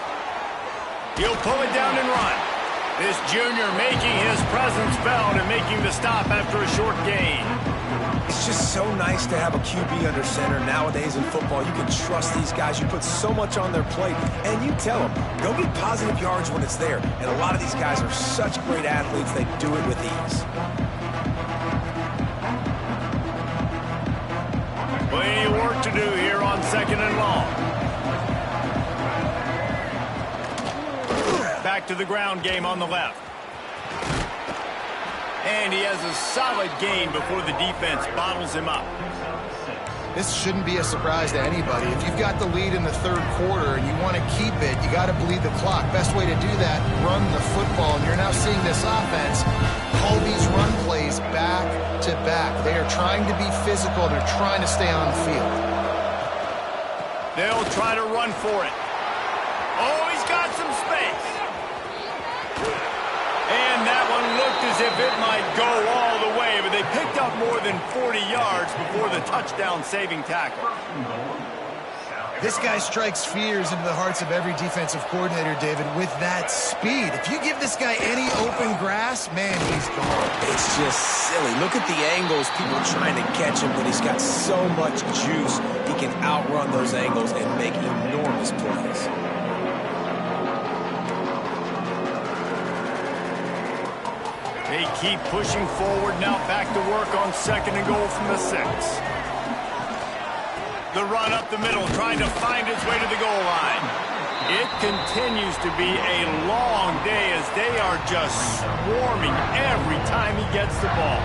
He'll pull it down and run. This junior making his presence felt and making the stop after a short gain. It's just so nice to have a QB under center. Nowadays in football, you can trust these guys. You put so much on their plate, and you tell them, go get positive yards when it's there. And a lot of these guys are such great athletes, they do it with ease. Plenty of work to do here on 2nd and long. Back to the ground game on the left. And he has a solid gain before the defense bottles him up. This shouldn't be a surprise to anybody. If you've got the lead in the third quarter and you want to keep it, you got to bleed the clock. Best way to do that, run the football. And you're now seeing this offense call these run plays back to back. They are trying to be physical. They're trying to stay on the field. They'll try to run for it. Oh, he's got some space. And that one looked as if it might go all the way, but they picked up more than 40 yards before the touchdown-saving tackle. This guy strikes fears into the hearts of every defensive coordinator, David, with that speed. If you give this guy any open grass, man, he's gone. It's just silly. Look at the angles, people trying to catch him, but he's got so much juice. He can outrun those angles and make enormous plays. They keep pushing forward, now back to work on 2nd and goal from the 6. The run up the middle, trying to find its way to the goal line. It continues to be a long day as they are just swarming every time he gets the ball.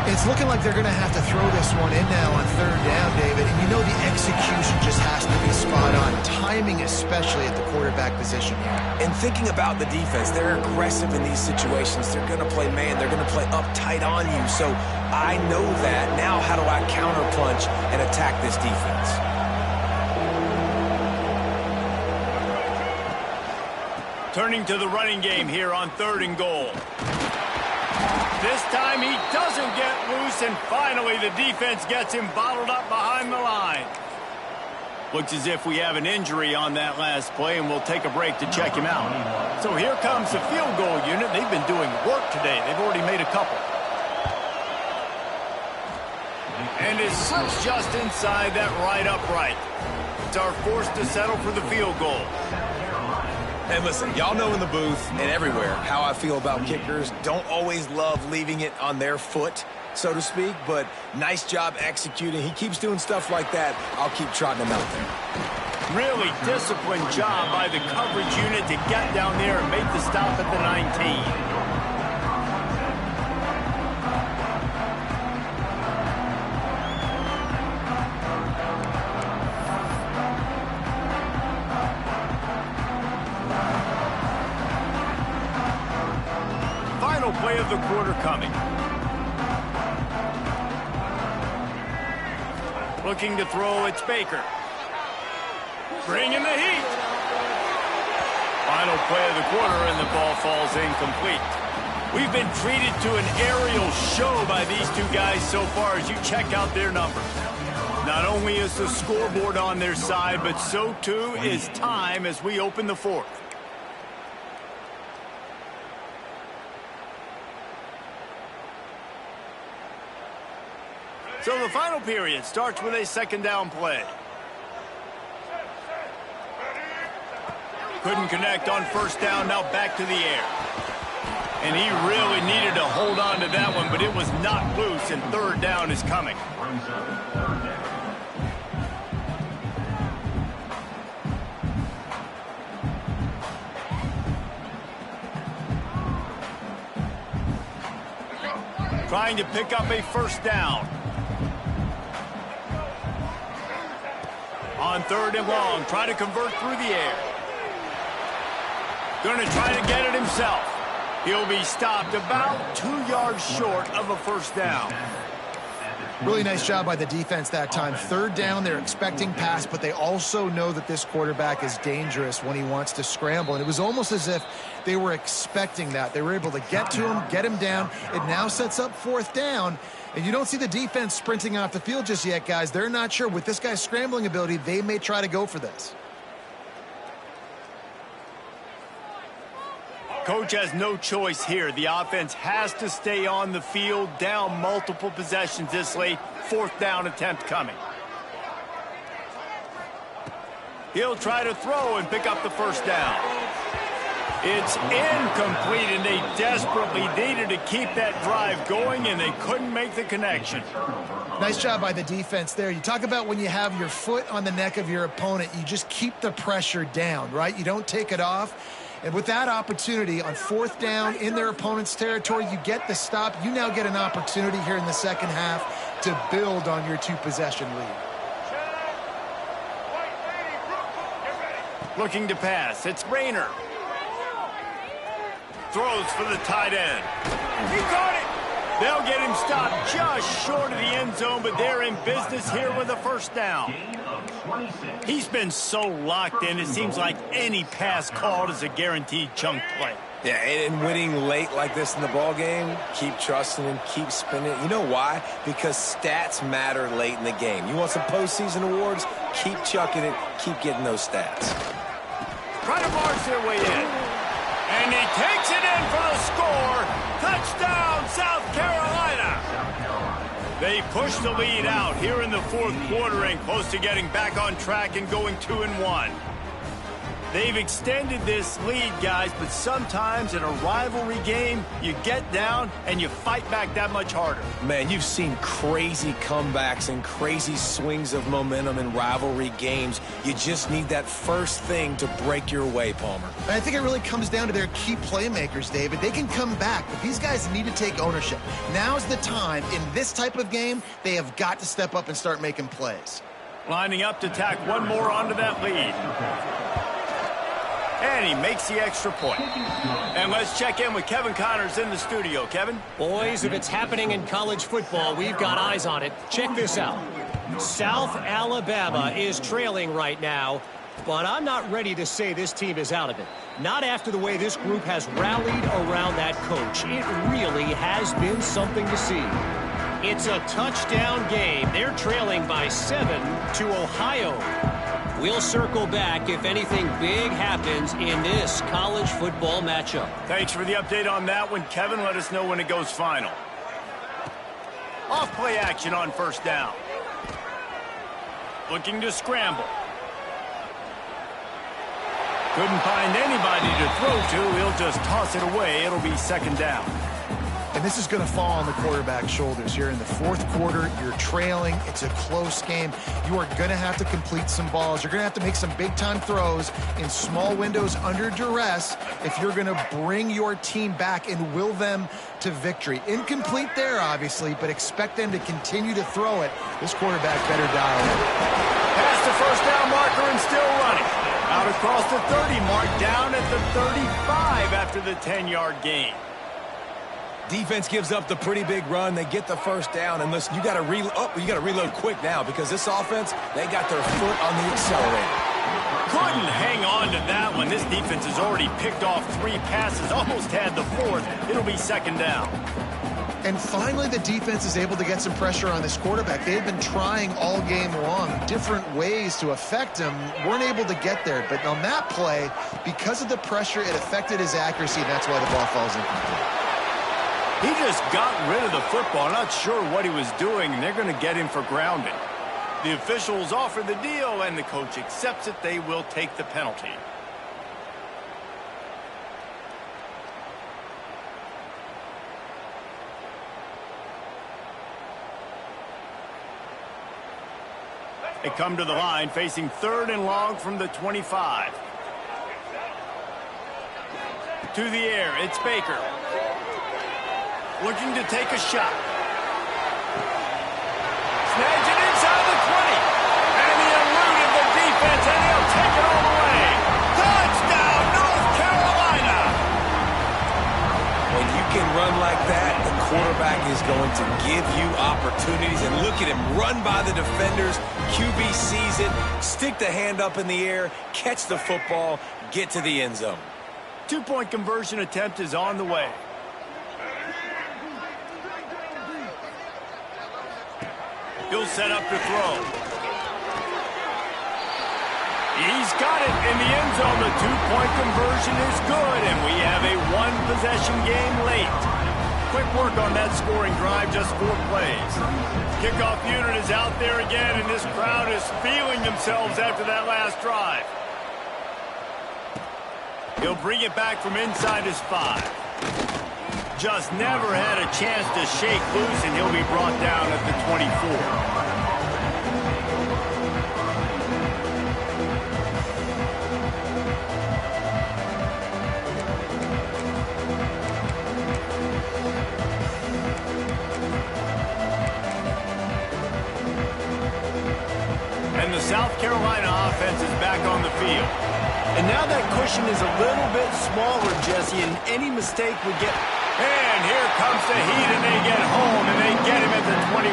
It's looking like they're going to have to throw this one in now on 3rd down, David. And you know the execution just has to be spot on. Timing especially at the quarterback position here. And thinking about the defense, they're aggressive in these situations. They're going to play man. They're going to play up tight on you. So I know that. Now how do I counterpunch and attack this defense? Turning to the running game here on 3rd and goal. This time he doesn't get loose, and finally the defense gets him bottled up behind the line. Looks as if we have an injury on that last play, and we'll take a break to check him out. So here comes the field goal unit. They've been doing work today. They've already made a couple. And it slips just inside that right upright. It's our forced to settle for the field goal. Hey, listen, y'all know in the booth and everywhere how I feel about kickers. Don't always love leaving it on their foot, so to speak, but nice job executing. He keeps doing stuff like that. I'll keep trotting him out there. Really disciplined job by the coverage unit to get down there and make the stop at the 19. Play of the quarter coming. Looking to throw, it's Baker. Bringing the heat. Final play of the quarter, and the ball falls incomplete. We've been treated to an aerial show by these two guys so far as you check out their numbers. Not only is the scoreboard on their side, but so too is time as we open the 4th. So the final period starts with a 2nd down play. Couldn't connect on 1st down, now back to the air. And he really needed to hold on to that one, but it was knocked loose, and 3rd down is coming. Trying to pick up a 1st down. On 3rd and long, trying to convert through the air. Going to try to get it himself. He'll be stopped about 2 yards short of a 1st down. Really nice job by the defense that time. 3rd down, they're expecting pass, but they also know that this quarterback is dangerous when he wants to scramble. And it was almost as if they were expecting that. They were able to get to him, get him down. It now sets up 4th down. And you don't see the defense sprinting off the field just yet, guys. They're not sure. With this guy's scrambling ability, they may try to go for this. Coach has no choice here. The offense has to stay on the field, down multiple possessions this late. 4th down attempt coming. He'll try to throw and pick up the 1st down. It's incomplete, and they desperately needed to keep that drive going, and they couldn't make the connection. Nice job by the defense there. You talk about when you have your foot on the neck of your opponent, you just keep the pressure down, right? You don't take it off. And with that opportunity on 4th down in their opponent's territory, you get the stop. You now get an opportunity here in the second half to build on your 2-possession lead. Looking to pass. It's Rayner. Throws for the tight end. He got it. They'll get him stopped just short of the end zone, but they're in business here with a 1st down. He's been so locked in, it seems like any pass called is a guaranteed chunk play. Yeah, and winning late like this in the ball game, keep trusting and keep spinning. You know why? Because stats matter late in the game. You want some postseason awards? Keep chucking it. Keep getting those stats. Try to march their way in. And he takes it in for the score. Touchdown, South Carolina. They push the lead out here in the 4th quarter and close to getting back on track and going 2-1. They've extended this lead, guys, but sometimes in a rivalry game, you get down and you fight back that much harder. Man, you've seen crazy comebacks and crazy swings of momentum in rivalry games. You just need that first thing to break your way, Palmer. And I think it really comes down to their key playmakers, David. They can come back, but these guys need to take ownership. Now's the time. In this type of game, they have got to step up and start making plays. Lining up to tack one more onto that lead. And he makes the extra point. And let's check in with Kevin Connors in the studio. Kevin? Boys, if it's happening in college football, we've got eyes on it. Check this out. South Alabama is trailing right now, but I'm not ready to say this team is out of it. Not after the way this group has rallied around that coach. It really has been something to see. It's a touchdown game. They're trailing by 7 to Ohio. We'll circle back if anything big happens in this college football matchup. Thanks for the update on that one, Kevin. Let us know when it goes final. Off play action on 1st down. Looking to scramble. Couldn't find anybody to throw to. He'll just toss it away. It'll be 2nd down. And this is going to fall on the quarterback's shoulders here in the 4th quarter. You're trailing. It's a close game. You are going to have to complete some balls. You're going to have to make some big-time throws in small windows under duress if you're going to bring your team back and will them to victory. Incomplete there, obviously, but expect them to continue to throw it. This quarterback better dial in. Past the 1st down marker and still running. Out across the 30 mark, down at the 35 after the 10-yard gain. Defense gives up the pretty big run. They get the 1st down. And listen, you got to reload quick now because this offense, they got their foot on the accelerator. Couldn't hang on to that one. This defense has already picked off 3 passes, almost had the 4th. It'll be 2nd down. And finally, the defense is able to get some pressure on this quarterback. They've been trying all game long, different ways to affect him. Weren't able to get there. But on that play, because of the pressure, it affected his accuracy, and that's why the ball falls incomplete. He just got rid of the football. Not sure what he was doing, and they're going to get him for grounding. The officials offer the deal, and the coach accepts it. They will take the penalty. They come to the line, facing 3rd and long from the 25. To the air, it's Baker. Looking to take a shot. Snags it inside the 20. And he eluded the defense, and he'll take it all the way. Touchdown, North Carolina! When you can run like that, the quarterback is going to give you opportunities. And look at him run by the defenders. QB sees it, stick the hand up in the air, catch the football, get to the end zone. 2-point conversion attempt is on the way. He'll set up to throw. He's got it in the end zone. The two-point conversion is good, and we have a one-possession game late. Quick work on that scoring drive, just 4 plays. Kickoff unit is out there again, and this crowd is feeling themselves after that last drive. He'll bring it back from inside his 5. Just never had a chance to shake loose, and he'll be brought down at the 24. And the South Carolina offense is back on the field. And now that cushion is a little bit smaller, Jesse, and any mistake would get... And here comes the heat, and they get home, and they get him at the 21.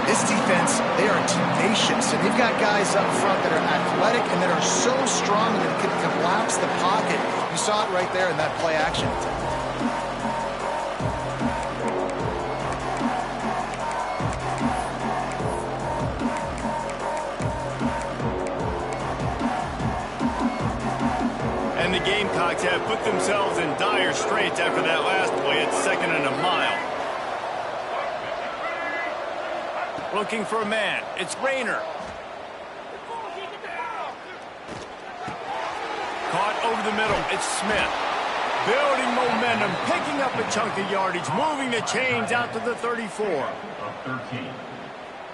This defense, they are tenacious, and they've got guys up front that are athletic and that are so strong that it can collapse the pocket. You saw it right there in that play action. And the Gamecocks have put themselves in dire straits after that last play at 2nd and a mile. Looking for a man. It's Rayner. Caught over the middle. It's Smith. Building momentum, picking up a chunk of yardage, moving the chains out to the 34.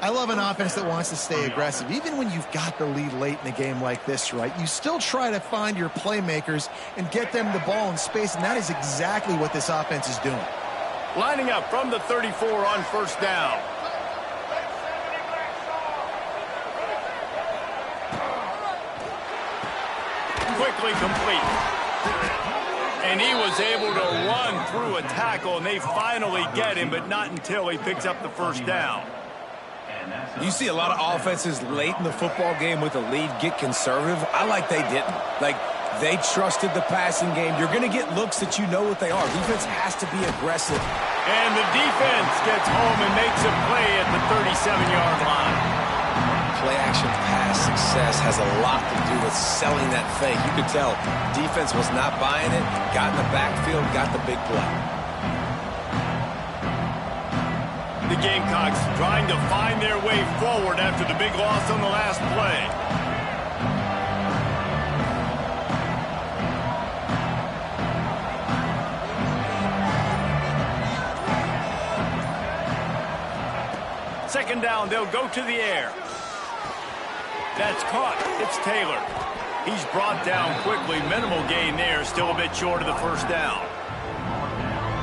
I love an offense that wants to stay aggressive. Even when you've got the lead late in a game like this, right, you still try to find your playmakers and get them the ball in space, and that is exactly what this offense is doing. Lining up from the 34 on first down. Quickly complete. And he was able to run through a tackle, and they finally get him, but not until he picks up the first down. You see a lot of offenses late in the football game with a lead get conservative. I like they didn't. Like, they trusted the passing game. You're going to get looks that you know what they are. Defense has to be aggressive. And the defense gets home and makes a play at the 37-yard line. Play-action pass success has a lot to do with selling that fake. You could tell defense was not buying it, got in the backfield, got the big play. The Gamecocks trying to find their way forward after the big loss on the last play. Second down, they'll go to the air. That's caught. It's Taylor. He's brought down quickly. Minimal gain there. Still a bit short of the first down.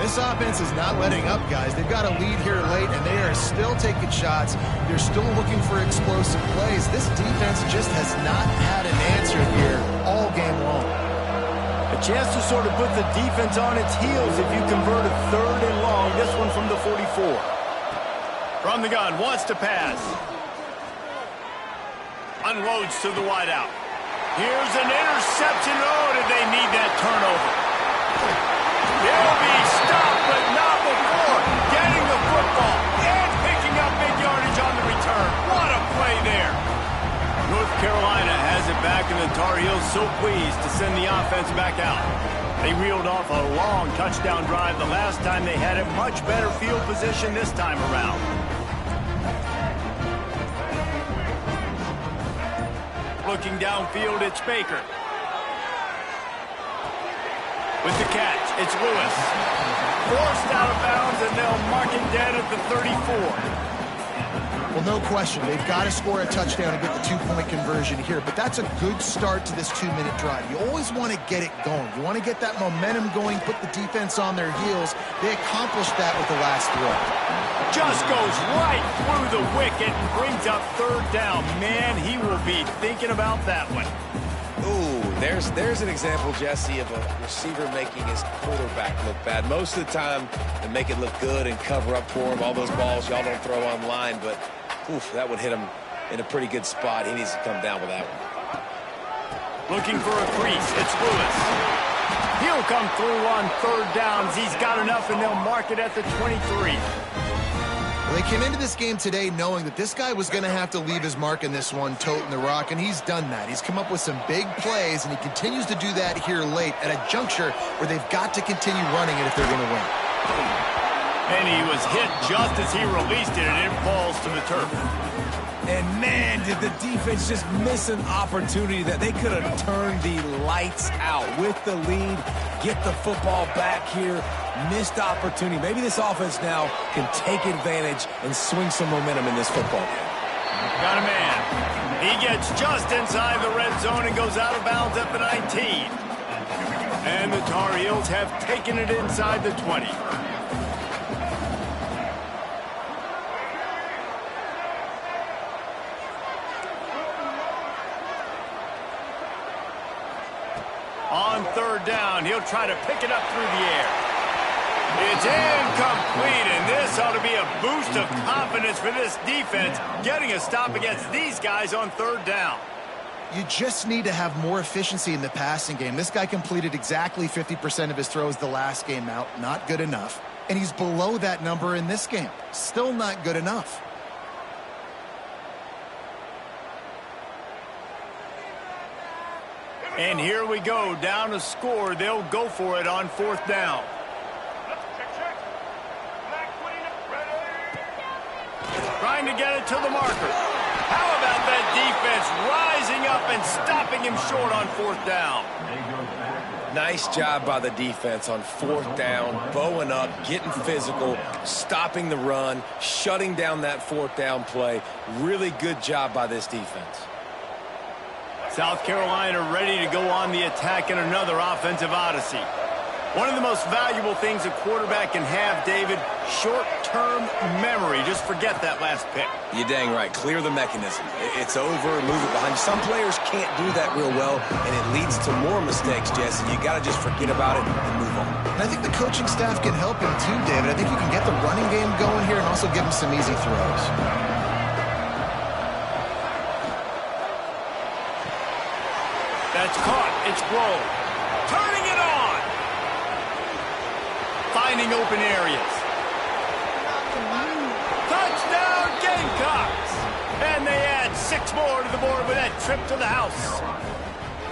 This offense is not letting up, guys. They've got a lead here late, and they are still taking shots. They're still looking for explosive plays. This defense just has not had an answer here all game long. A chance to sort of put the defense on its heels if you convert a 3rd and long. This one from the 44. From the gun, wants to pass. Unloads to the wideout. Here's an interception. Oh, did they need that turnover? He'll be stopped, but not before getting the football and picking up big yardage on the return. What a play there. North Carolina has it back, and the Tar Heels so pleased to send the offense back out. They reeled off a long touchdown drive the last time they had it. Much better field position this time around. Looking downfield, it's Baker. With the catch, it's Lewis. Forced out of bounds, and they'll mark it dead at the 34. Well, no question. They've got to score a touchdown to get the 2-point conversion here, but that's a good start to this 2-minute drive. You always want to get it going. You want to get that momentum going, put the defense on their heels. They accomplished that with the last throw. Just goes right through the wicket and brings up 3rd down. Man, he will be thinking about that one. Ooh, there's an example, Jesse, of a receiver making his quarterback look bad. Most of the time, they make it look good and cover up for him. All those balls y'all don't throw online, but oof, that would hit him in a pretty good spot. He needs to come down with that one. Looking for a crease. It's Lewis. He'll come through on 3rd downs. He's got enough, and they'll mark it at the 23. Well, they came into this game today knowing that this guy was going to have to leave his mark in this one, toting the rock, and he's done that. He's come up with some big plays, and he continues to do that here late at a juncture where they've got to continue running it if they're going to win. And he was hit just as he released it, and it falls to the turf. And man, did the defense just miss an opportunity that they could have turned the lights out with the lead, get the football back here. Missed opportunity. Maybe this offense now can take advantage and swing some momentum in this football game. Got a man. He gets just inside the red zone and goes out of bounds at the 19. And the Tar Heels have taken it inside the 20. On third down, he'll try to pick it up through the air. It's incomplete, and this ought to be a boost of confidence for this defense, getting a stop against these guys on third down. You just need to have more efficiency in the passing game. This guy completed exactly 50% of his throws the last game out. Not good enough. And he's below that number in this game. Still not good enough. And here we go, down a score. They'll go for it on fourth down. Trying to get it to the marker. How about that defense rising up and stopping him short on fourth down? Nice job by the defense on fourth down, bowing up, getting physical, stopping the run, shutting down that fourth down play. Really good job by this defense. South Carolina ready to go on the attack in another offensive odyssey. One of the most valuable things a quarterback can have, David, short-term memory. Just forget that last pick. You're dang right. Clear the mechanism. It's over, move it behind you. Some players can't do that real well, and it leads to more mistakes, Jesse. You got to just forget about it and move on. And I think the coaching staff can help him too, David. I think you can get the running game going here and also give him some easy throws. That's caught. It's Grove. Turning it on. Finding open areas. Touchdown Gamecocks. And they add 6 more to the board with that trip to the house.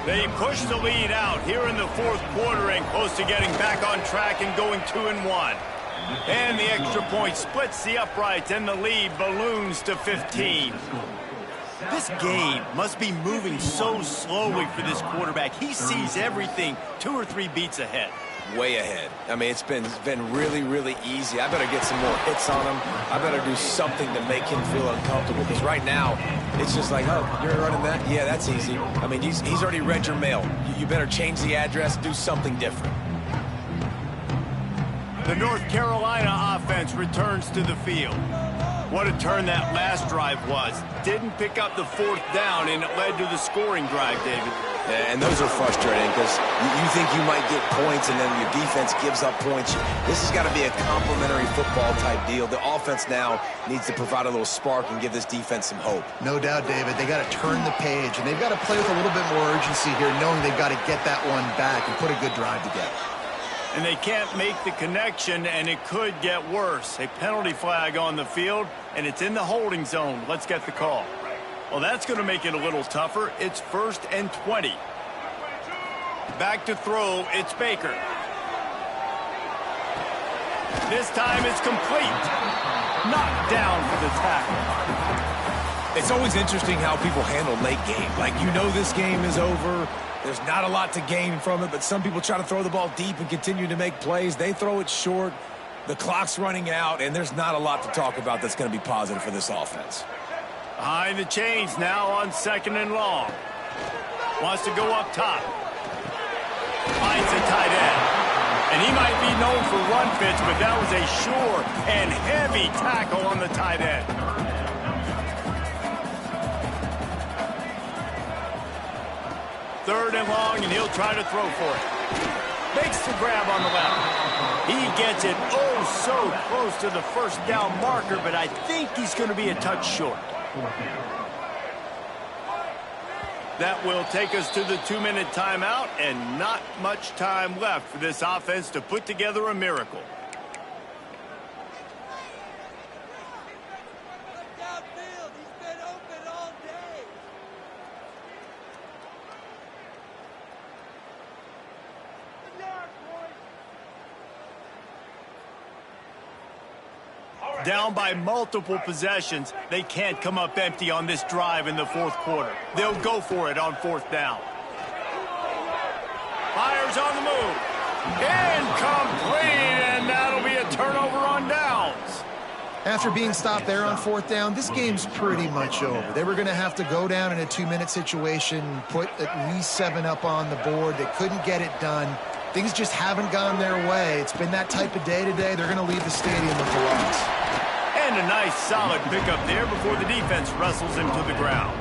They push the lead out here in the fourth quarter and close to getting back on track and going 2-1. And the extra point splits the uprights and the lead balloons to 15. This game must be moving so slowly for this quarterback. He sees everything 2 or 3 beats ahead. Way ahead. I mean, it's been really, really easy. I better get some more hits on him. I better do something to make him feel uncomfortable, because right now, it's just like, oh, you're running that? Yeah, that's easy. I mean, he's already read your mail. You better change the address, do something different. The North Carolina offense returns to the field. What a turn that last drive was. Didn't pick up the fourth down, and it led to the scoring drive, David. Yeah, and those are frustrating, because you think you might get points, and then your defense gives up points. This has got to be a complementary football-type deal. The offense now needs to provide a little spark and give this defense some hope. No doubt, David. They got to turn the page, and they've got to play with a little bit more urgency here, knowing they've got to get that one back and put a good drive together. And they can't make the connection, and it could get worse. A penalty flag on the field, and it's in the holding zone. Let's get the call. Well, that's going to make it a little tougher. It's 1st and 20. Back to throw, it's Baker. This time it's complete. Knocked down for the tackle. It's always interesting how people handle late game. Like, you know this game is over. There's not a lot to gain from it, but some people try to throw the ball deep and continue to make plays. They throw it short. The clock's running out, and there's not a lot to talk about that's going to be positive for this offense. Behind the chains now on 2nd and long. Wants to go up top. Finds a tight end. And he might be known for run fits, but that was a sure and heavy tackle on the tight end. Third and long, and he'll try to throw for it. Makes the grab on the left. He gets it oh so close to the first down marker, but I think he's going to be a touch short. That will take us to the 2-minute timeout, and not much time left for this offense to put together a miracle. Down by multiple possessions, they can't come up empty on this drive in the fourth quarter. They'll go for it on fourth down. Fires on the move. Incomplete, and that'll be a turnover on downs. After being stopped there on fourth down, this game's pretty much over. They were going to have to go down in a 2-minute situation, put at least 7 up on the board. They couldn't get it done. Things just haven't gone their way. It's been that type of day today. They're going to leave the stadium with a loss. And a nice solid pickup there before the defense wrestles him to the ground.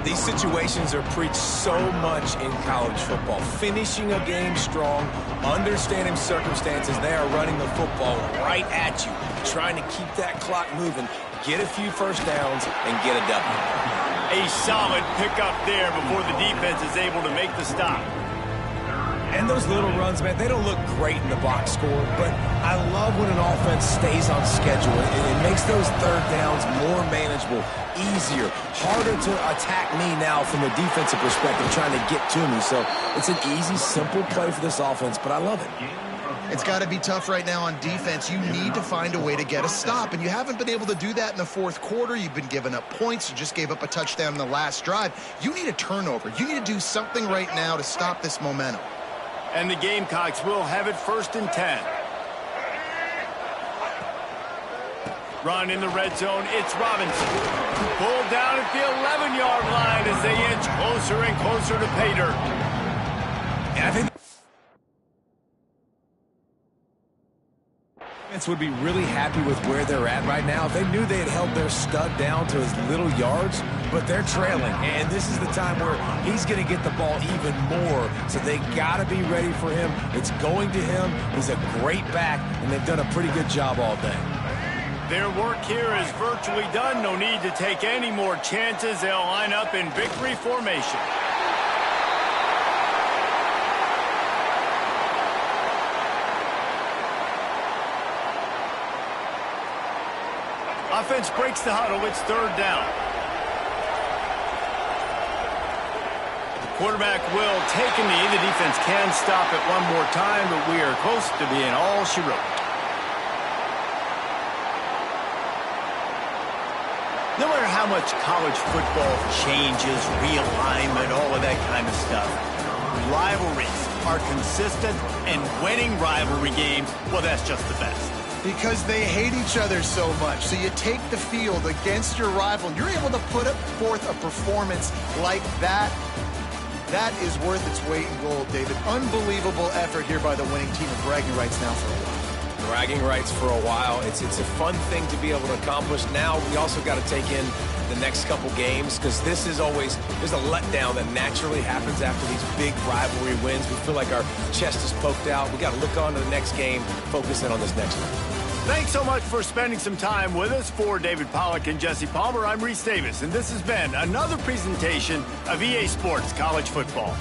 These situations are preached so much in college football. Finishing a game strong, understanding circumstances. They are running the football right at you, trying to keep that clock moving, get a few first downs, and get a W. A solid pickup there before the defense is able to make the stop. And those little runs, man, they don't look great in the box score, but I love when an offense stays on schedule. It makes those third downs more manageable, easier, harder to attack me now from a defensive perspective trying to get to me. So it's an easy, simple play for this offense, but I love it. It's got to be tough right now on defense. You need to find a way to get a stop, and you haven't been able to do that in the fourth quarter. You've been giving up points. You just gave up a touchdown in the last drive. You need a turnover. You need to do something right now to stop this momentum. And the Gamecocks will have it 1st and 10. Run in the red zone. It's Robinson. Pulled down at the 11-yard line as they inch closer and closer to pay dirt. And I think would be really happy with where they're at right now. They knew they had held their stud down to his little yards, but they're trailing, and this is the time where he's going to get the ball even more, so they got to be ready for him. It's going to him. He's a great back, and they've done a pretty good job all day. Their work here is virtually done. No need to take any more chances. They'll line up in victory formation. Offense breaks the huddle. It's 3rd down. The quarterback will take a knee. The defense can stop it one more time, but we are close to being all she wrote. No matter how much college football changes, realignment, all of that kind of stuff, rivalries are consistent, and winning rivalry games, well, that's just the best. Because they hate each other so much. So you take the field against your rival. You're able to put forth a performance like that. That is worth its weight in gold, David. Unbelievable effort here by the winning team, and bragging rights now for a while. Bragging rights for a while. It's a fun thing to be able to accomplish. Now we also got to take in the next couple games, because this is always, there's a letdown that naturally happens after these big rivalry wins. We feel like our chest is poked out. We got to look on to the next game, focus in on this next one. Thanks so much for spending some time with us. For David Pollack and Jesse Palmer, I'm Reese Davis, and this has been another presentation of EA Sports College Football.